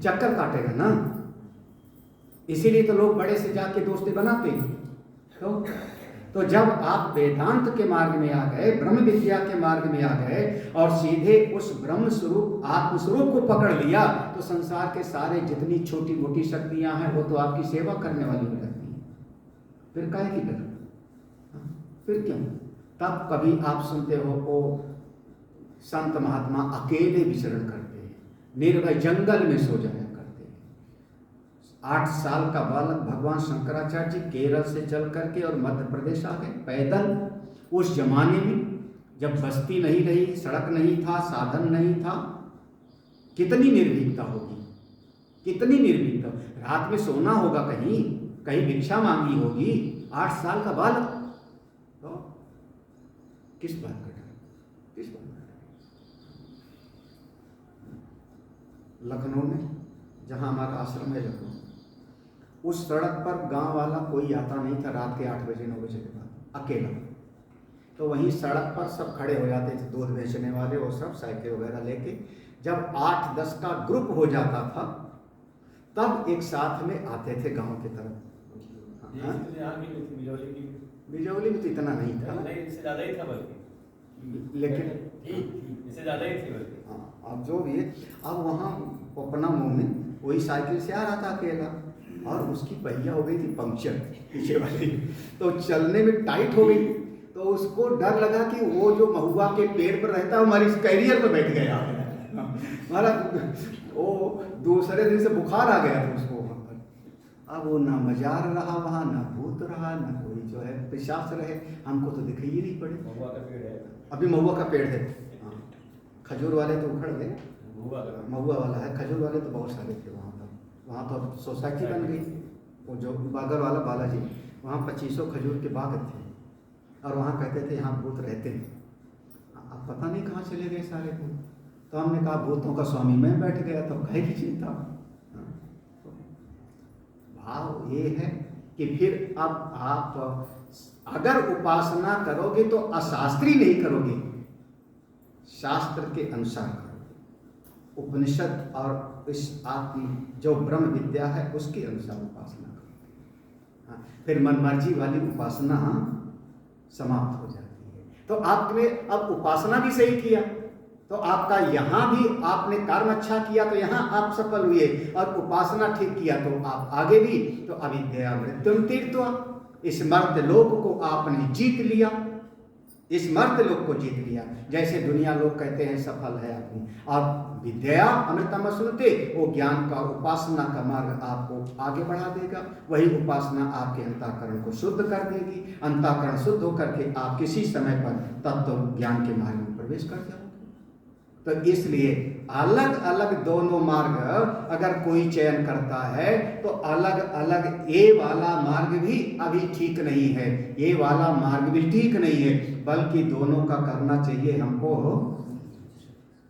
चक्कर काटेगा ना। इसीलिए तो लोग बड़े से जाके दोस्ती बनाते हैं। तो जब आप वेदांत के मार्ग में आ गए, ब्रह्म विद्या के मार्ग में आ गए और सीधे उस ब्रह्म स्वरूप आत्म स्वरूप को पकड़ लिया, तो संसार के सारे जितनी छोटी मोटी शक्तियां हैं वो तो आपकी सेवा करने वाली हो जाती हैं। फिर काहे की डर? फिर क्यों? तब कभी आप सुनते हो वो संत महात्मा अकेले विचरण करते हैं, निर्भय जंगल में सो जाया करते हैं। 8 साल का बालक भगवान शंकराचार्य जी केरल से चल करके और मध्य प्रदेश आ गए पैदल। उस जमाने में जब बस्ती नहीं रही, सड़क नहीं था, साधन नहीं था, कितनी निर्भीकता होगी, कितनी निर्भीकता। रात में सोना होगा, कहीं कहीं भिक्षा मांगी होगी। 8 साल का बालक, तो किस बात का डर? किस बात का डर? लखनऊ में जहाँ हमारा आश्रम है लखनऊ, उस सड़क पर गांव वाला कोई आता नहीं था रात के 8 बजे 9 बजे के बाद, अकेला। तो वहीं सड़क पर सब खड़े हो जाते थे, दूध बेचने वाले वो सब साइकिल वगैरह लेके। जब 8-10 का ग्रुप हो जाता था तब एक साथ में आते थे गांव की तरफ। बिजौली में तो इतना नहीं था, नहीं, इससे ज़्यादा ही था बल्कि। लेकिन इससे ज़्यादा ही थी बल्कि। हाँ, अब जो भी है, अब वहाँ अपना मुँह में वही साइकिल से आ रहा था अकेला, और उसकी पहिया हो गई थी पंक्चर पीछे वाली, तो चलने में टाइट हो गई। तो उसको डर लगा कि वो जो महुआ के पेड़ पर रहता है हमारी कैरियर पर बैठ गया हमारा, वो दूसरे दिन से बुखार आ गया था उसको वहाँ पर। अब वो ना मजार रहा वहाँ, ना भूत रहा, ना कोई जो है पिशाच रहे, हमको तो दिखाई ही नहीं पड़े। महुआ का पेड़ है। अभी महुआ का पेड़ है, हाँ, खजूर वाले तो उखड़ गए, महुआ वाला है, खजूर वाले तो बहुत सारे थे वहाँ पर। वहाँ तो सोसाइटी बन गई, वो जो बागर वाला बालाजी, वहाँ 2500 खजूर के बाग थे, और वहाँ कहते थे यहाँ भूत रहते हैं। अब पता नहीं कहाँ चले गए सारे भूत। तो हमने कहा भूतों का स्वामी मैं बैठ गया, तो काहे की चिंता। भाव ये है कि फिर अब आप अगर उपासना करोगे तो अशास्त्रीय नहीं करोगे, शास्त्र के अनुसार करोगे, उपनिषद और इस आत्म जो ब्रह्म विद्या है उसके अनुसार उपासना करोगे। फिर मनमर्जी वाली उपासना समाप्त हो जाती है। तो आपने अब उपासना भी सही किया, तो आपका यहाँ भी आपने कर्म अच्छा किया तो यहाँ आप सफल हुए, और उपासना ठीक किया तो आप आगे भी। तो अविद्या मृत्युम तीर्थवा, इस मर्त लोक को आपने जीत लिया, इस मर्त लोक को जीत लिया। जैसे दुनिया लोग कहते हैं सफल है आदमी, और विद्या अमृतम सुनते, वो ज्ञान का उपासना का मार्ग आपको आगे बढ़ा देगा। वही उपासना आपके अंतःकरण को शुद्ध कर देगी। अंतःकरण शुद्ध होकर के आप किसी समय पर तत्व ज्ञान के मार्ग में प्रवेश कर जाओगे। तो इसलिए अलग अलग दोनों मार्ग अगर कोई चयन करता है तो अलग अलग, ये वाला मार्ग भी अभी ठीक नहीं है, ये वाला मार्ग भी ठीक नहीं है, बल्कि दोनों का करना चाहिए हमको।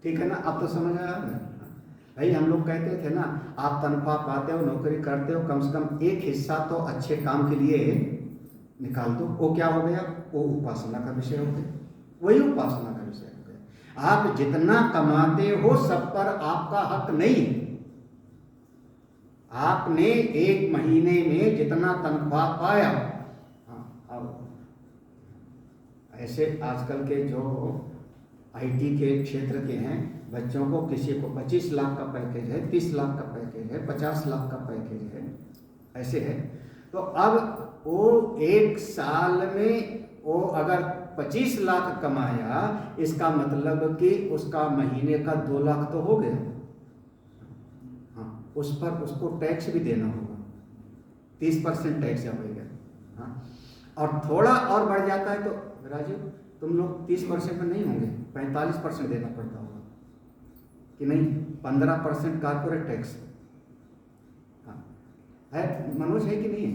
ठीक है ना, अब तो समझ आया ना भाई। हम लोग कहते थे ना, आप तनख्वाह पाते हो, नौकरी करते हो, कम से कम एक हिस्सा तो अच्छे काम के लिए निकाल दो। वो क्या हो गया, वो उपासना का विषय हो गया, वही उपासना का विषय हो गया। आप जितना कमाते हो सब पर आपका हक नहीं है। आपने एक महीने में जितना तनख्वाह पाया, अब ऐसे आजकल के जो आईटी के क्षेत्र के हैं बच्चों को, किसी को 25 लाख का पैकेज है, 30 लाख का पैकेज है, 50 लाख का पैकेज है, ऐसे है। तो अब वो एक साल में वो अगर 25 लाख कमाया, इसका मतलब कि उसका महीने का 2 लाख तो हो गया। हाँ, उस पर उसको टैक्स भी देना होगा, 30% टैक्स जाएगा। हाँ, और थोड़ा और बढ़ जाता है तो राजू तुम लोग 30% में नहीं होंगे, 45% देना पड़ता होगा कि नहीं, 15% कारपोरेट टैक्स। हाँ है, मनोज है कि नहीं है?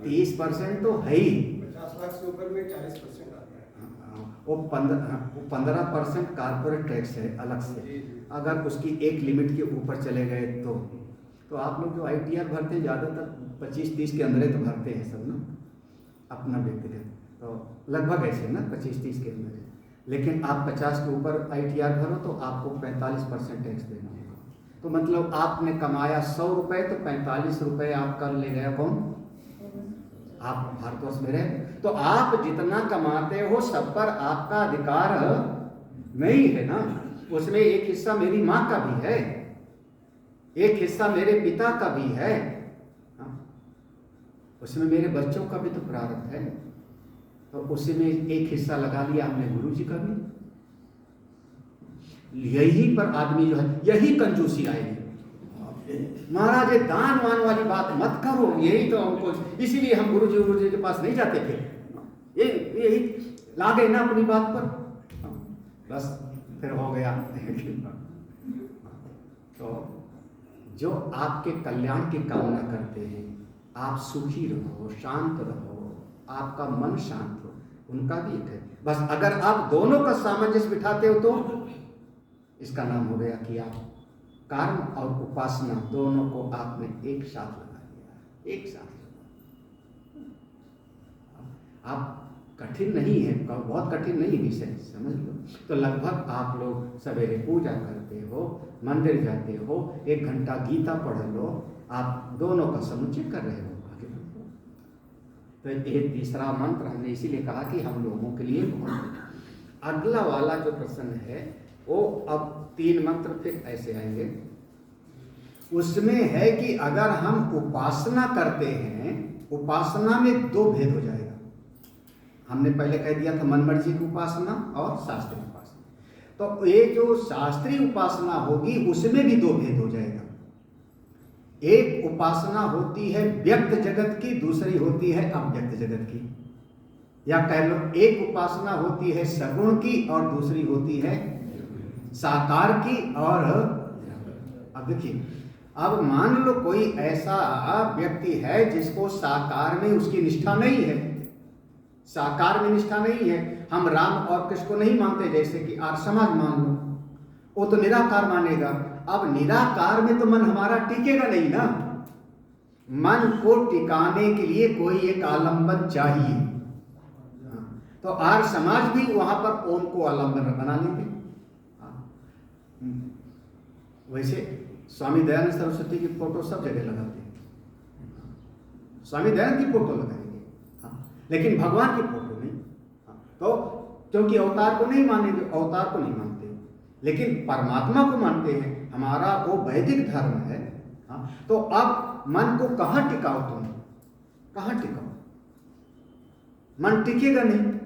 30% तो है ही। 50 लाख से ऊपर में 40% आता है। वो 15% कारपोरेट टैक्स है अलग से। अगर उसकी एक लिमिट के ऊपर चले गए तो आप लोग जो ITR भरते हैं ज़्यादातर 25-30 के अंदर तो भरते हैं सब ना, अपना व्यक्तिगत, तो लगभग ऐसे ना 25-30 के अंदर। लेकिन आप 50 के ऊपर ITR भरो तो आपको 45% टैक्स देना होगा। तो मतलब आपने कमाया 100 रुपये तो 45 रुपये आपका ले गया कौन? आप भारतवर्ष में रहे। तो आप जितना कमाते हो सब पर आपका अधिकार नहीं है ना। उसमें एक हिस्सा मेरी माँ का भी है, एक हिस्सा मेरे पिता का भी है, उसमें मेरे बच्चों का भी तो प्रारब्ध है। तो उसी में एक हिस्सा लगा लिया हमने गुरु जी का भी। यही पर आदमी जो है, यही कंजूसी आएगी। महाराज ये दान वान वाली बात मत करो, यही तो हमको, इसीलिए हम गुरु जी के पास नहीं जाते थे। यही लागे ना अपनी बात पर, बस फिर हो गया। तो जो आपके कल्याण की कामना करते हैं, आप सुखी रहो, शांत रहो, आपका मन शांत हो, उनका भी एक है। बस अगर आप दोनों का सामंजस्य बिठाते हो तो इसका नाम हो गया कि आप कर्म और उपासना दोनों को आपने एक साथ लगा दिया, एक साथ। आप कठिन नहीं है, बहुत कठिन नहीं विषय, समझ लो। तो लगभग आप लोग सवेरे पूजा करते हो, मंदिर जाते हो, 1 घंटा गीता पढ़ लो, आप दोनों का समुच्चय कर रहे हो, आगे बढ़ो। तो ये तीसरा मंत्र हमने इसीलिए कहा कि हम लोगों के लिए बहुत। अगला वाला जो प्रश्न है वो अब 3 मंत्र फिर ऐसे आएंगे। उसमें है कि अगर हम उपासना करते हैं, उपासना में 2 भेद हो जाएगा। हमने पहले कह दिया था मनमर्जी की उपासना और शास्त्रीय उपासना। तो ये जो शास्त्रीय उपासना होगी उसमें भी 2 भेद हो जाएगा। एक उपासना होती है व्यक्त जगत की, दूसरी होती है अव्यक्त जगत की। या कह लो एक उपासना होती है सगुण की और दूसरी होती है साकार की। और अब देखिए, अब मान लो कोई ऐसा व्यक्ति है जिसको साकार में उसकी निष्ठा नहीं है, साकार में निष्ठा नहीं है। हम राम और कृष्ण को नहीं मानते, जैसे कि आर्य समाज मान लो, वो तो निराकार मानेगा। अब निराकार में तो मन हमारा टिकेगा नहीं ना, मन को टिकाने के लिए कोई एक आलंबन चाहिए। तो आर्य समाज भी वहां पर ओम को आलंबन बना लेंगे। वैसे स्वामी दयानंद सरस्वती की फोटो सब जगह लगाते हैं, स्वामी दयानंद की फोटो लगाएंगे, लेकिन भगवान की फोटो नहीं। तो क्योंकि अवतार को नहीं मानेंगे, अवतार को नहीं मानते, लेकिन परमात्मा को मानते हैं। हमारा वो वैदिक धर्म है। तो अब मन को कहाँ टिकाओ, तुम कहाँ टिकाओ, मन टिकेगा नहीं।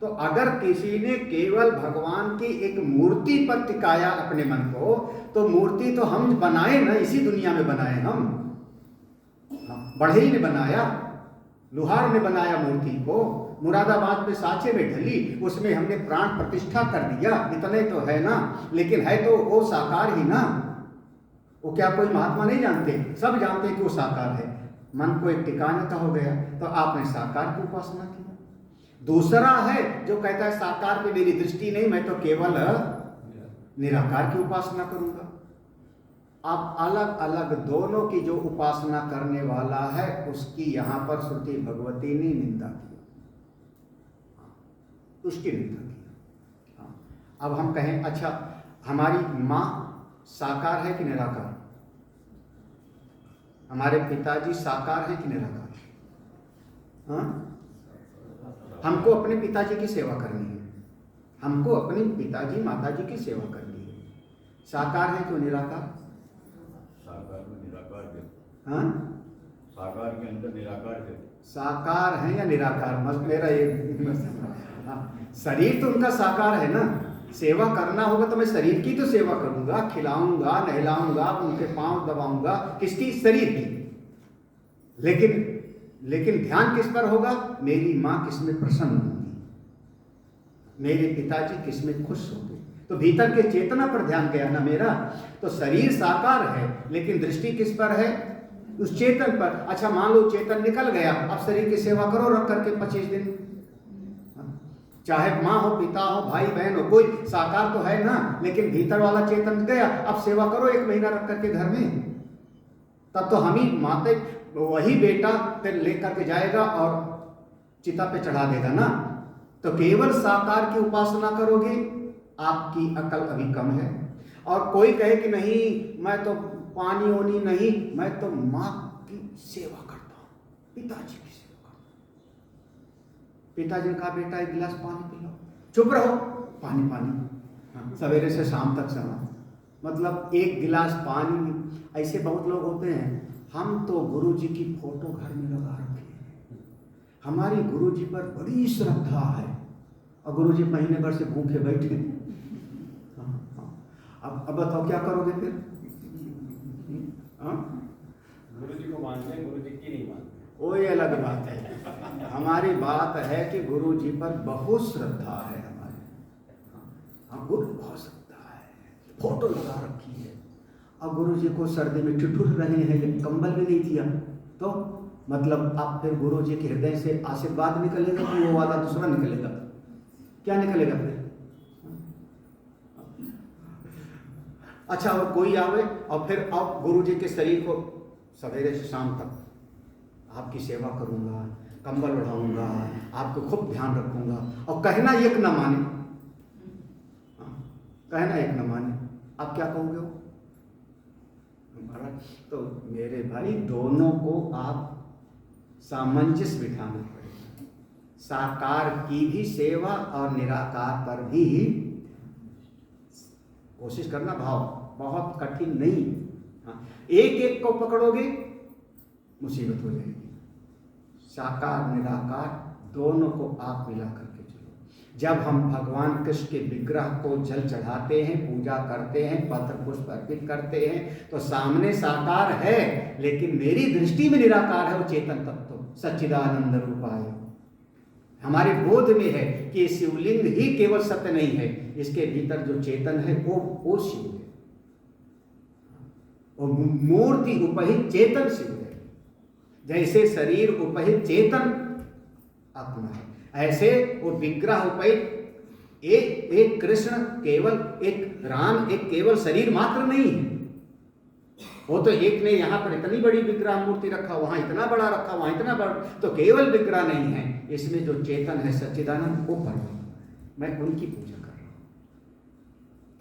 तो अगर किसी ने केवल भगवान की एक मूर्ति पर टिकाया अपने मन को, तो मूर्ति तो हम बनाए ना, इसी दुनिया में बनाए हम। बढ़ई ने बनाया, लुहार ने बनाया मूर्ति को, मुरादाबाद में सांचे में ढली, उसमें हमने प्राण प्रतिष्ठा कर दिया, इतने तो है ना। लेकिन है तो वो साकार ही ना, वो क्या कोई महात्मा नहीं जानते, सब जानते हैं कि वो साकार है। मन को एक टिकाने का हो गया, तो आपने साकार की उपासना की। दूसरा है जो कहता है साकार पे मेरी दृष्टि नहीं, मैं तो केवल निराकार की उपासना करूंगा। अब अलग अलग दोनों की जो उपासना करने वाला है उसकी यहां पर श्रुति भगवती ने निंदा की, उसकी निंदा की। अब हम कहें अच्छा हमारी माँ साकार है कि निराकार, हमारे पिताजी साकार है कि निराकार? हमको अपने पिताजी की सेवा करनी है, हमको अपने पिताजी माताजी की सेवा करनी है। साकार है क्यों निराकार? साकार में निराकार है। हाँ, साकार के अंदर निराकार है। साकार है या निराकार? मेरा ये शरीर तो उनका साकार है ना। सेवा करना होगा तो मैं शरीर की तो सेवा करूंगा, खिलाऊंगा, नहलाऊंगा, उनके पांव दबाऊंगा, किसकी? शरीर की। लेकिन ध्यान किस पर होगा? मेरी माँ किस में प्रसन्न होगी, मेरे पिताजी किस में खुश होंगे। तो भीतर के चेतना पर ध्यान गया ना मेरा। तो शरीर साकार है लेकिन दृष्टि किस पर है? उस चेतन पर। अच्छा मान लो चेतन निकल गया, अब शरीर की सेवा करो रख करके 25 दिन, चाहे माँ हो, पिता हो, भाई बहन हो, कोई साकार तो है ना, लेकिन भीतर वाला चेतन गया, अब सेवा करो 1 महीना रख करके घर में। तब तो हम ही माते, वही बेटा फिर लेकर के जाएगा और चिता पे चढ़ा देगा ना। तो केवल साकार की उपासना करोगे, आपकी अकल अभी कम है। और कोई कहे कि नहीं मैं तो पानी ओनी नहीं, मैं तो माँ की सेवा करता हूँ, पिताजी की सेवा करता हूँ। पिताजी ने कहा बेटा 1 गिलास पानी पी लो, चुप रहो, पानी सवेरे से शाम तक समा, मतलब 1 गिलास पानी। ऐसे बहुत लोग होते हैं, हम तो गुरु जी की फोटो घर में लगा रखे हैं, हमारी गुरु जी पर बड़ी श्रद्धा है, और गुरु जी महीने भर से भूखे बैठे। अब बताओ क्या करोगे फिर? गुरु जी को मानते हैं, गुरु जी की नहीं मानते, वो ये अलग बात है। हमारी बात है कि गुरु जी पर बहुत श्रद्धा है हमारे, हम गुरु बहुत श्रद्धा है, फोटो लगा रखी है। अब गुरु जी को सर्दी में ठिठुर रहे हैं, लेकिन कंबल भी नहीं दिया, तो मतलब अब फिर गुरु जी के हृदय से आशीर्वाद निकलेगा कि वो वाला दूसरा निकलेगा? क्या निकलेगा फिर? अच्छा और कोई आवे और फिर अब गुरु जी के शरीर को सवेरे से शाम तक आपकी सेवा करूंगा, कंबल उड़ाऊंगा, आपको खूब ध्यान रखूंगा, और कहना एक न माने, कहना एक न माने, आप क्या कहोगे? तो मेरे भाई दोनों को आप सामंजस्य बिठाना पड़ेगा। साकार की भी सेवा और निराकार पर भी कोशिश करना। भाव बहुत कठिन नहीं। हाँ, एक एक को पकड़ोगे मुसीबत हो जाएगी। साकार निराकार दोनों को आप मिला करके चलो। जब हम भगवान कृष्ण के विग्रह को जल चढ़ाते हैं, पूजा करते हैं, पत्र पुष्प अर्पित करते हैं, तो सामने साकार है लेकिन मेरी दृष्टि में निराकार है। वो चेतन तत्व सच्चिदानंद रूपाय हमारे बोध में है कि शिवलिंग ही केवल सत्य नहीं है, इसके भीतर जो चेतन है वो शिव है। वो मूर्ति उपहित चेतन शिव है। जैसे शरीर उपहित चेतन आत्मा है, ऐसे वो विग्रह उपहित एक कृष्ण केवल एक राम एक केवल शरीर मात्र नहीं है। वो तो एक ने यहाँ पर इतनी बड़ी विग्रह मूर्ति रखा, वहां इतना बड़ा रखा, वहां इतना बड़ा, तो केवल विग्रह नहीं है। इसमें जो चेतन है सच्चिदानंद वो परम, मैं उनकी पूजा कर रहा हूं।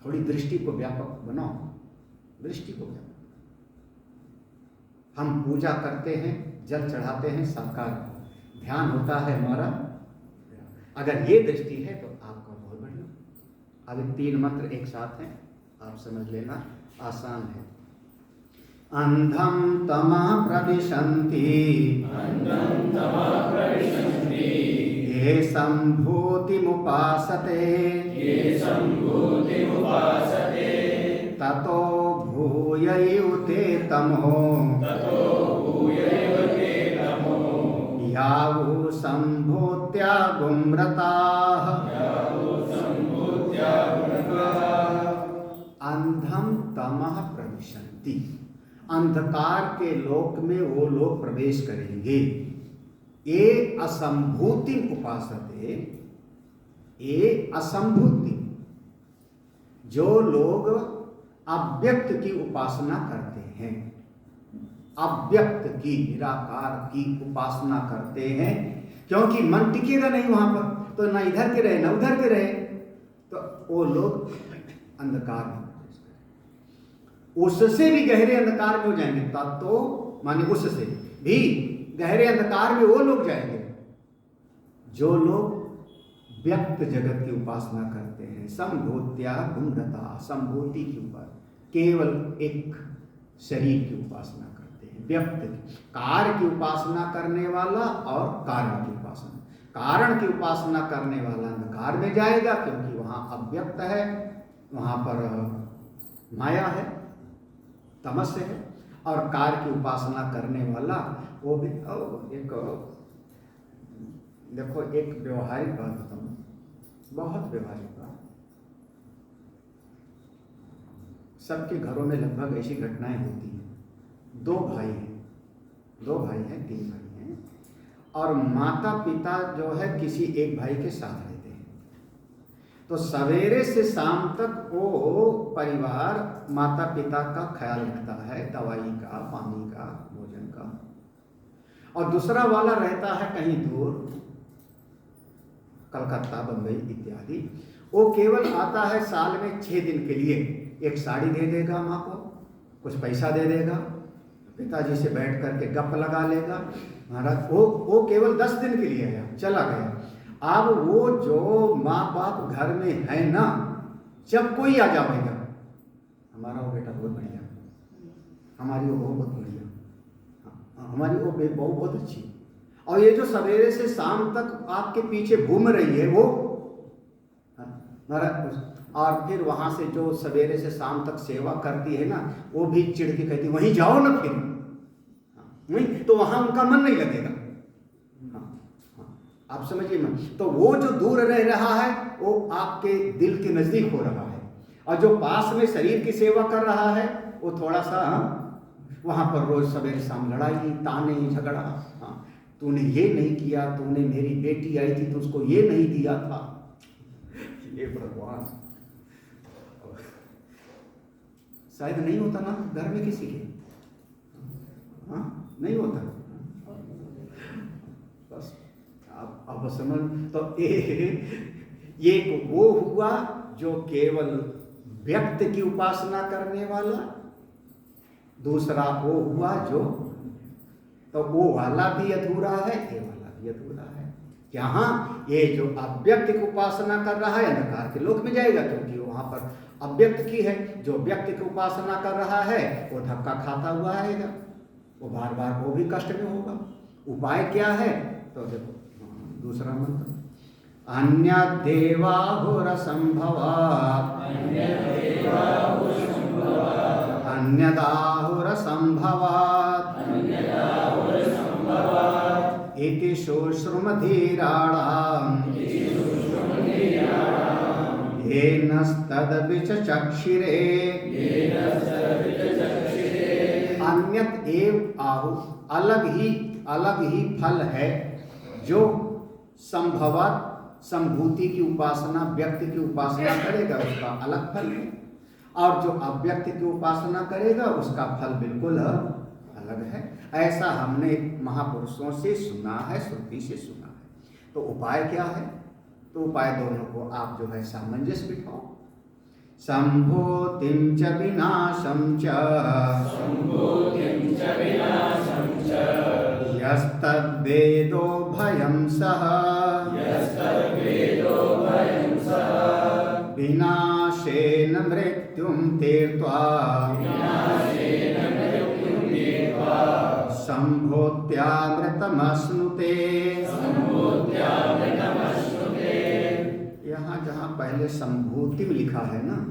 थोड़ी दृष्टि को व्यापक बनाओ, दृष्टि को व्यापक। हम पूजा करते हैं, जल चढ़ाते हैं, साकार ध्यान होता है हमारा। अगर ये दृष्टि है तो आपका बहुत बढ़िया। अभी 3 मंत्र एक साथ हैं, आप समझ लेना, आसान है। अंधम तमः प्रविशन्ति ये संभूतिमुपासते ततो भूयैव ते तमो यावु संभूत्या गुम्रताः। अंधम तमः प्रविशन्ति, अंधकार के लोक में वो लोग प्रवेश करेंगे। ये असंभूति उपासते, ये असंभूति, जो लोग अव्यक्त की उपासना करते हैं, अव्यक्त की निराकार की उपासना करते हैं, क्योंकि मन टिकेगा नहीं वहां पर, तो ना इधर के रहे ना उधर के रहे, तो वो लोग अंधकार में प्रवेश करेंगे। उससे भी गहरे अंधकार में हो जाएंगे। तो माने उससे भी गहरे अंधकार में वो लोग जाएंगे जो लोग व्यक्त जगत की उपासना करते हैं। संभूत्या गुम्रता, संभूति के ऊपर केवल एक शरीर की उपासना करते हैं, व्यक्त की। कार्य की उपासना करने वाला और कारण की उपासना, कारण की उपासना करने वाला अंधकार में जाएगा क्योंकि वहां अव्यक्त है, वहां पर माया है, तमस है। और कार्य की उपासना करने वाला वो भी एक, देखो एक व्यवहारिक बात बताऊं, बहुत व्यवहारिक बात। सबके घरों में लगभग ऐसी घटनाएं होती हैं। 2 भाई हैं, 3 भाई हैं, और माता पिता जो है किसी एक भाई के साथ रहते हैं। तो सवेरे से शाम तक वो परिवार माता पिता का ख्याल रखता है, दवाई का, पानी का, भोजन का। और दूसरा वाला रहता है कहीं दूर, कलकत्ता, बंबई इत्यादि। वो केवल आता है साल में 6 दिन के लिए, एक साड़ी दे देगा माँ को, कुछ पैसा दे देगा, पिताजी से बैठ करके गप लगा लेगा। महाराज वो केवल 10 दिन के लिए आया, चला गया। अब वो जो माँ बाप घर में है ना, जब कोई आ जाएगा, हमारा वो बेटा बहुत बढ़िया, हमारी वो बहुत बढ़िया, हमारी वो बहू बहुत अच्छी। और ये जो सवेरे से शाम तक आपके पीछे घूम रही है वो, और फिर वहां से जो सवेरे से शाम तक सेवा करती है ना, वो भी चिढ़ के कहती वहीं जाओ ना, फिर नहीं तो वहां उनका मन नहीं लगेगा। आप समझिए ना। तो वो जो दूर रह रहा है वो आपके दिल के नजदीक हो रहा है, और जो पास में शरीर की सेवा कर रहा है वो थोड़ा सा वहां पर रोज सवेरे शाम लड़ाई, ताने, झगड़ा। तूने ये नहीं किया, तूने मेरी बेटी आई थी तो उसको ये नहीं दिया था। ये भगवान, शायद नहीं होता ना घर में किसी के, नहीं होता। बस अब समझ। तो एक वो हुआ जो केवल व्यक्त की उपासना करने वाला, दूसरा वो हुआ जो तो वो वाला भी अधूरा है, ये वाला भी अधूरा है। यहाँ ये जो अव्यक्त की उपासना कर रहा है अंधकार के लोक में जाएगा, क्योंकि वहां पर अव्यक्त की है। जो व्यक्ति की उपासना कर रहा है वो धक्का खाता हुआ आएगा, वो बार बार वो भी कष्ट में होगा। उपाय क्या है? तो देखो दूसरा मंत्र, अन्य देवाहुर संभवात् अन्यदाहुर संभवात् इति शुश्रुमधीराणाम् येनस्तद्विचक्षिरे अन्यत एव आहु, अलग ही फल है जो संभवत संभूति की उपासना व्यक्ति की उपासना करेगा उसका अलग फल है, और जो अव्यक्त की उपासना करेगा उसका फल बिल्कुल अलग है। ऐसा हमने महापुरुषों से सुना है, श्रुति से सुना है। तो उपाय क्या है? तो उपाय दोनों को आप जो है सामंजस्य बिठाओ। संभूतिं च विनाशं च यस्तद्वेदो भयं सः विनाशेन मृत्युं तीर्त्वा संभूत्यामृतमश्नुते। यहाँ जहाँ पहले संभूति में लिखा है ना,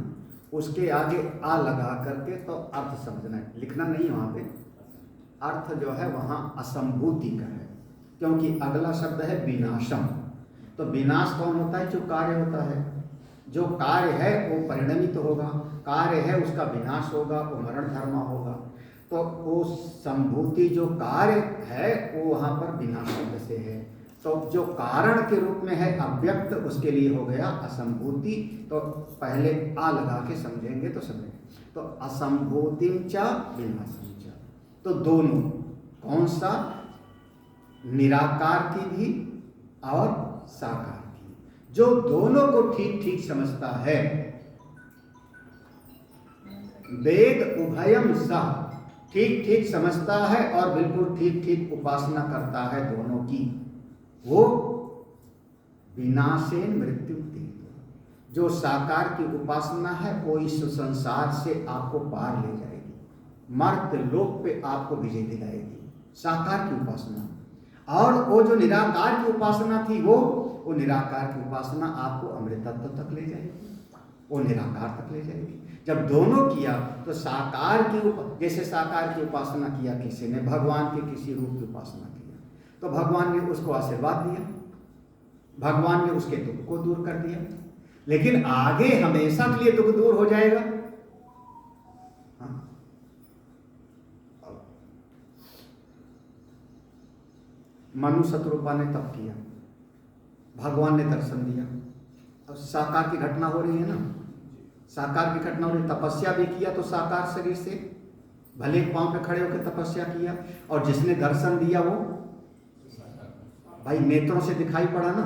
उसके आगे आ लगा करके तो अर्थ समझना है, लिखना नहीं वहाँ पे। अर्थ जो है वहाँ असंभूति का है, क्योंकि अगला शब्द है विनाशम। तो विनाश कौन होता है? जो कार्य होता है। जो कार्य है वो परिणमित होगा, कार्य है उसका विनाश होगा, वो मरण धर्म होगा। तो वो संभूति जो कार्य है वो वहाँ पर विनाश शब्द से है। तो जो कारण के रूप में है अव्यक्त, उसके लिए हो गया असंभूति। तो पहले आ लगा के समझेंगे तो समझेंगे। तो असंभूतिं च विनाशं च, तो दोनों, कौन सा? निराकार की भी और साकार की। जो दोनों को ठीक ठीक समझता है, वेद उभयम सह, ठीक ठीक समझता है और बिल्कुल ठीक ठीक उपासना करता है दोनों की, वो विनाशेन मृत्यु तीर्थ। जो साकार की उपासना है वो इस संसार से आपको पार ले जाएगी, मर्त्य लोक पे आपको विजय दिलाएगी, साकार की उपासना। और वो जो निराकार की उपासना थी वो निराकार की उपासना आपको अमृतत्व तक ले जाएगी, वो निराकार तक ले जाएगी। जब दोनों किया तो साकार की जैसे साकार की उपासना किया किसी ने, भगवान के किसी रूप की उपासना किया, तो भगवान ने उसको आशीर्वाद दिया, भगवान ने उसके दुख को दूर कर दिया। लेकिन आगे हमेशा के लिए दुख दूर हो जाएगा? हाँ। मनु शत्रुपा ने तप किया, भगवान ने दर्शन दिया। अब साकार की घटना हो रही है ना, साकार की घटना हो रही, तपस्या भी किया तो साकार शरीर से, भले पांव पे खड़े होकर तपस्या किया, और जिसने दर्शन दिया वो भाई नेत्रों से दिखाई पड़ा ना,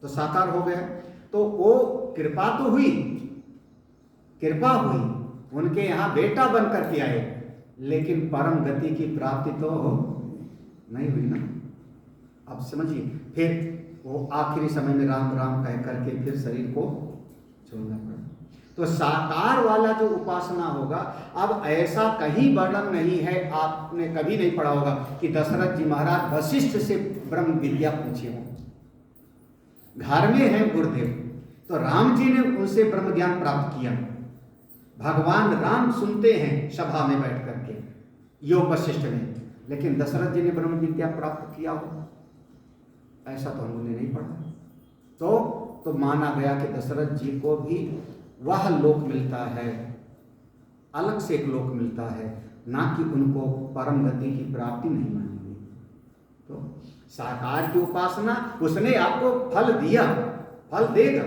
तो साकार हो गया। तो वो कृपा तो हुई, कृपा हुई, उनके यहाँ बेटा बन करके आए, लेकिन परम गति की प्राप्ति तो नहीं हुई ना। अब समझिए, फिर वो आखिरी समय में राम राम कह करके फिर शरीर को छोड़ना पड़ा। तो साकार वाला जो उपासना होगा, अब ऐसा कहीं वर्णन नहीं है, आपने कभी नहीं पढ़ा होगा कि दशरथ जी महाराज वशिष्ठ से ब्रह्म विद्या पूछे हों। घर में है गुरुदेव, तो राम जी ने उनसे ब्रह्म ज्ञान प्राप्त किया। भगवान राम सुनते हैं सभा में बैठ करके योग वशिष्ठ में, लेकिन दशरथ जी ने ब्रह्म विद्या प्राप्त किया हो, ऐसा तो हमने नहीं पढ़ा। तो माना गया कि दशरथ जी को भी वह लोक मिलता है, अलग से एक लोक मिलता है, ना कि उनको परम गति की प्राप्ति नहीं मानेंगे। तो साकार की उपासना, उसने आपको फल दिया, फल देगा,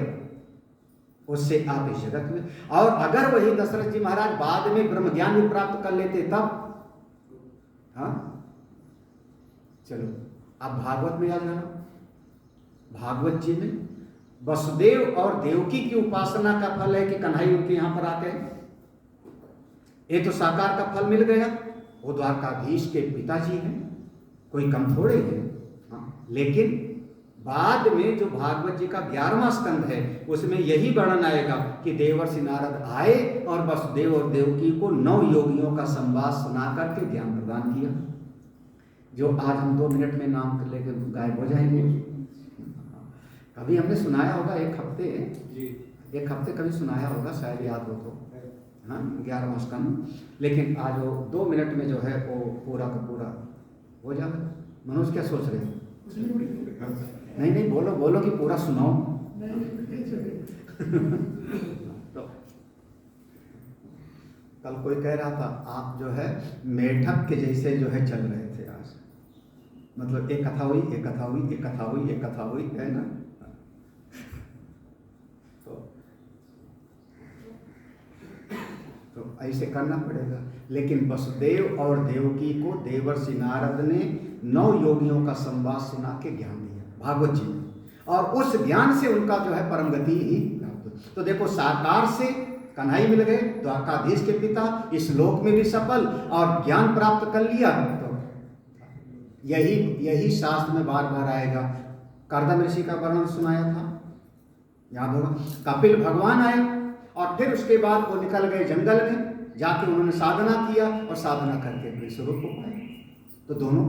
उससे आप इस जगत में। और अगर वही दशरथ जी महाराज बाद में ब्रह्म ज्ञान भी प्राप्त कर लेते तब, हाँ चलो अब भागवत में याद रखना, भागवत जी में वसुदेव और देवकी की उपासना का फल है कि कन्हई उनके यहाँ पर आते हैं। ये तो साकार का फल मिल गया, वो द्वारकाधीश के पिताजी हैं, कोई कम थोड़े है। हाँ, लेकिन बाद में जो भागवत जी का 11वां स्कंद है उसमें यही वर्णन आएगा कि देवर्षि नारद आए और वसुदेव और देवकी को 9 योगियों का संवाद सुना करके ज्ञान प्रदान किया, जो आज हम 2 मिनट में नाम लेके गायब हो जाएंगे। कभी हमने सुनाया होगा एक हफ्ते कभी सुनाया होगा, शायद याद हो तो, हाँ, 11वां स्कंद। लेकिन आज वो 2 मिनट में जो है वो पूरा का पूरा हो जाएगा। मनोज क्या सोच रहे हैं? नहीं बोलो कि पूरा सुनाओ। तो कल कोई कह रहा था आप जो है मेढक के जैसे जो है चल रहे थे आज, मतलब एक कथा हुई, एक कथा हुई, एक कथा हुई, एक कथा हुई, है ना। तो ऐसे करना पड़ेगा। लेकिन वसुदेव और देवकी को देवर्षि नारद ने 9 योगियों का संवाद सुना के ज्ञान दिया भागवत जी में, और उस ज्ञान से उनका जो है परम गति ही प्राप्त। तो देखो, साकार से कन्हई मिल गए, द्वारकाधीश के पिता, इस लोक में भी सफल और ज्ञान प्राप्त कर लिया। तो यही शास्त्र में बार बार आएगा। कर्दम ऋषि का वर्णन सुनाया था, याद होगा। कपिल भगवान आए और फिर उसके बाद वो निकल गए जंगल में, जाके उन्होंने साधना किया और साधना करके अपने स्वरूप को पाए। तो दोनों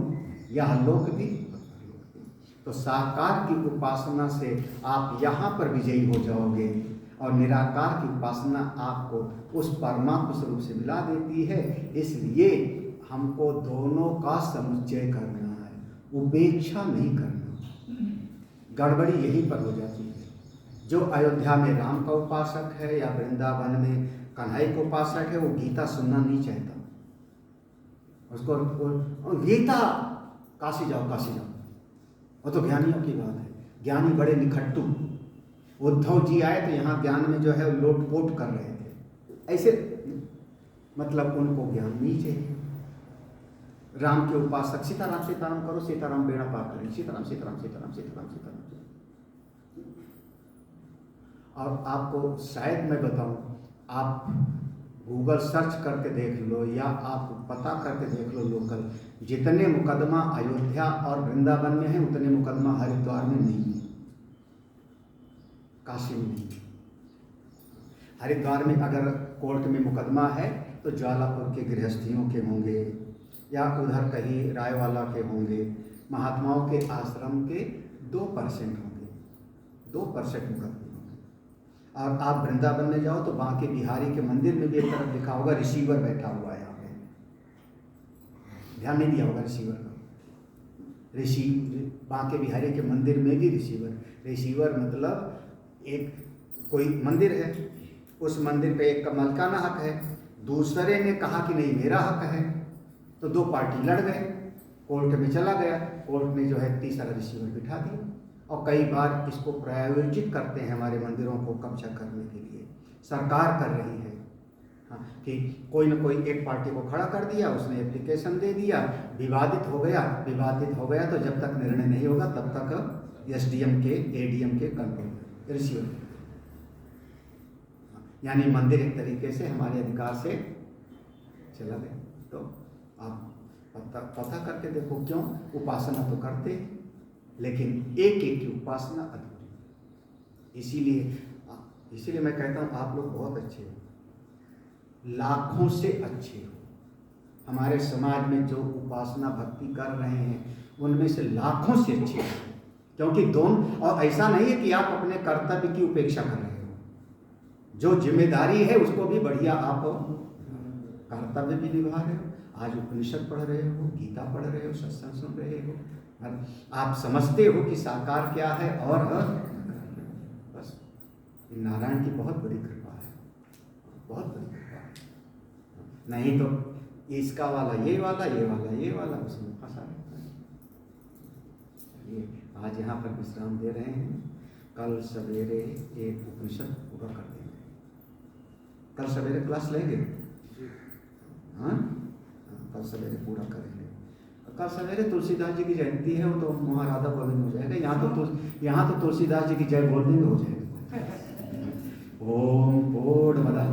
यह लोक भी, तो साकार की उपासना से आप यहाँ पर विजयी हो जाओगे, और निराकार की उपासना आपको उस परमात्मा स्वरूप से मिला देती है। इसलिए हमको दोनों का समुच्चय करना है, उपेक्षा नहीं करना। गड़बड़ी यहीं पर हो जाती है। जो अयोध्या में राम का उपासक है या वृंदावन में कन्हई का उपासक है, वो गीता सुनना नहीं चाहता। उसको गीता काशी जाओ, वो तो ज्ञानियों की बात है। ज्ञानी बड़े निखट्टू। उद्धव जी आए तो यहाँ ज्ञान में जो है लोटपोट कर रहे थे, ऐसे मतलब उनको ज्ञान नहीं चाहिए। राम के उपासक सीताराम सीताराम करो, सीताराम बेड़ा पार करें, सीताराम सीताराम सीताराम सीताराम सीताराम। और आपको शायद मैं बताऊं, आप गूगल सर्च करके देख लो या आप पता करके देख लो लोकल, जितने मुकदमा अयोध्या और वृंदावन में हैं उतने मुकदमा हरिद्वार में नहीं है, काशी में नहीं। हरिद्वार में अगर कोर्ट में मुकदमा है तो ज्वालापुर के गृहस्थियों के होंगे या उधर कहीं रायवाला के होंगे, महात्माओं के आश्रम के 2% होंगे, 2% मुकदमे होंगे। और आप वृंदावन में जाओ तो बांके बिहारी के मंदिर में भी एक तरफ लिखा होगा रिसीवर बैठा हुआ है। यहाँ पे ध्यान नहीं दिया होगा रिसीवर का। बांके बिहारी के मंदिर में भी रिसीवर मतलब एक कोई मंदिर है, उस मंदिर पे एक का मलकाना हक है, दूसरे ने कहा कि नहीं मेरा हक है, तो 2 पार्टी लड़ गए, कोर्ट में चला गया, कोर्ट ने जो है तीसरा रिसीवर बिठा दिया। और कई बार इसको प्रायोजित करते हैं हमारे मंदिरों को कब्जा करने के लिए, सरकार कर रही है। हाँ, कि कोई न कोई एक पार्टी को खड़ा कर दिया, उसने एप्लीकेशन दे दिया, विवादित हो गया तो जब तक निर्णय नहीं होगा तब तक एसडीएम के एडीएम के कंट्रोल रिसीवर, यानी मंदिर एक तरीके से हमारे अधिकार से चला गया। तो आप पता करके देखो, क्यों उपासना तो करते लेकिन एक की उपासना अधूरी। इसीलिए मैं कहता हूँ आप लोग बहुत अच्छे हो, लाखों से अच्छे हो। हमारे समाज में जो उपासना भक्ति कर रहे हैं उनमें से लाखों से अच्छे हो, क्योंकि दोनों, और ऐसा नहीं है कि आप अपने कर्तव्य की उपेक्षा कर रहे हो, जो जिम्मेदारी है उसको भी बढ़िया आप कर्तव्य भी निभा रहे हो। आज उपनिषद पढ़ रहे हो, गीता पढ़ रहे हो, सत्संग सुन रहे हो, आप समझते हो कि साकार क्या है, और बस नारायण की बहुत बड़ी कृपा है, बहुत बड़ी कृपा है। नहीं तो इसका वाला ये वाला उसमें फंसा रहता है। ये आज यहाँ पर विश्राम दे रहे हैं, कल सवेरे एक उपनिषद पूरा कर देंगे। कल सवेरे क्लास लेंगे, हाँ, कल सवेरे पूरा करेंगे। कल सवेरे तुलसीदास जी की जयंती है, वो तो वहाँ राधा गोविंद हो जाएगा। यहाँ तो तुलसीदास जी की जय बोल देंगे, हो जाएगा। ओम पूर्णमदः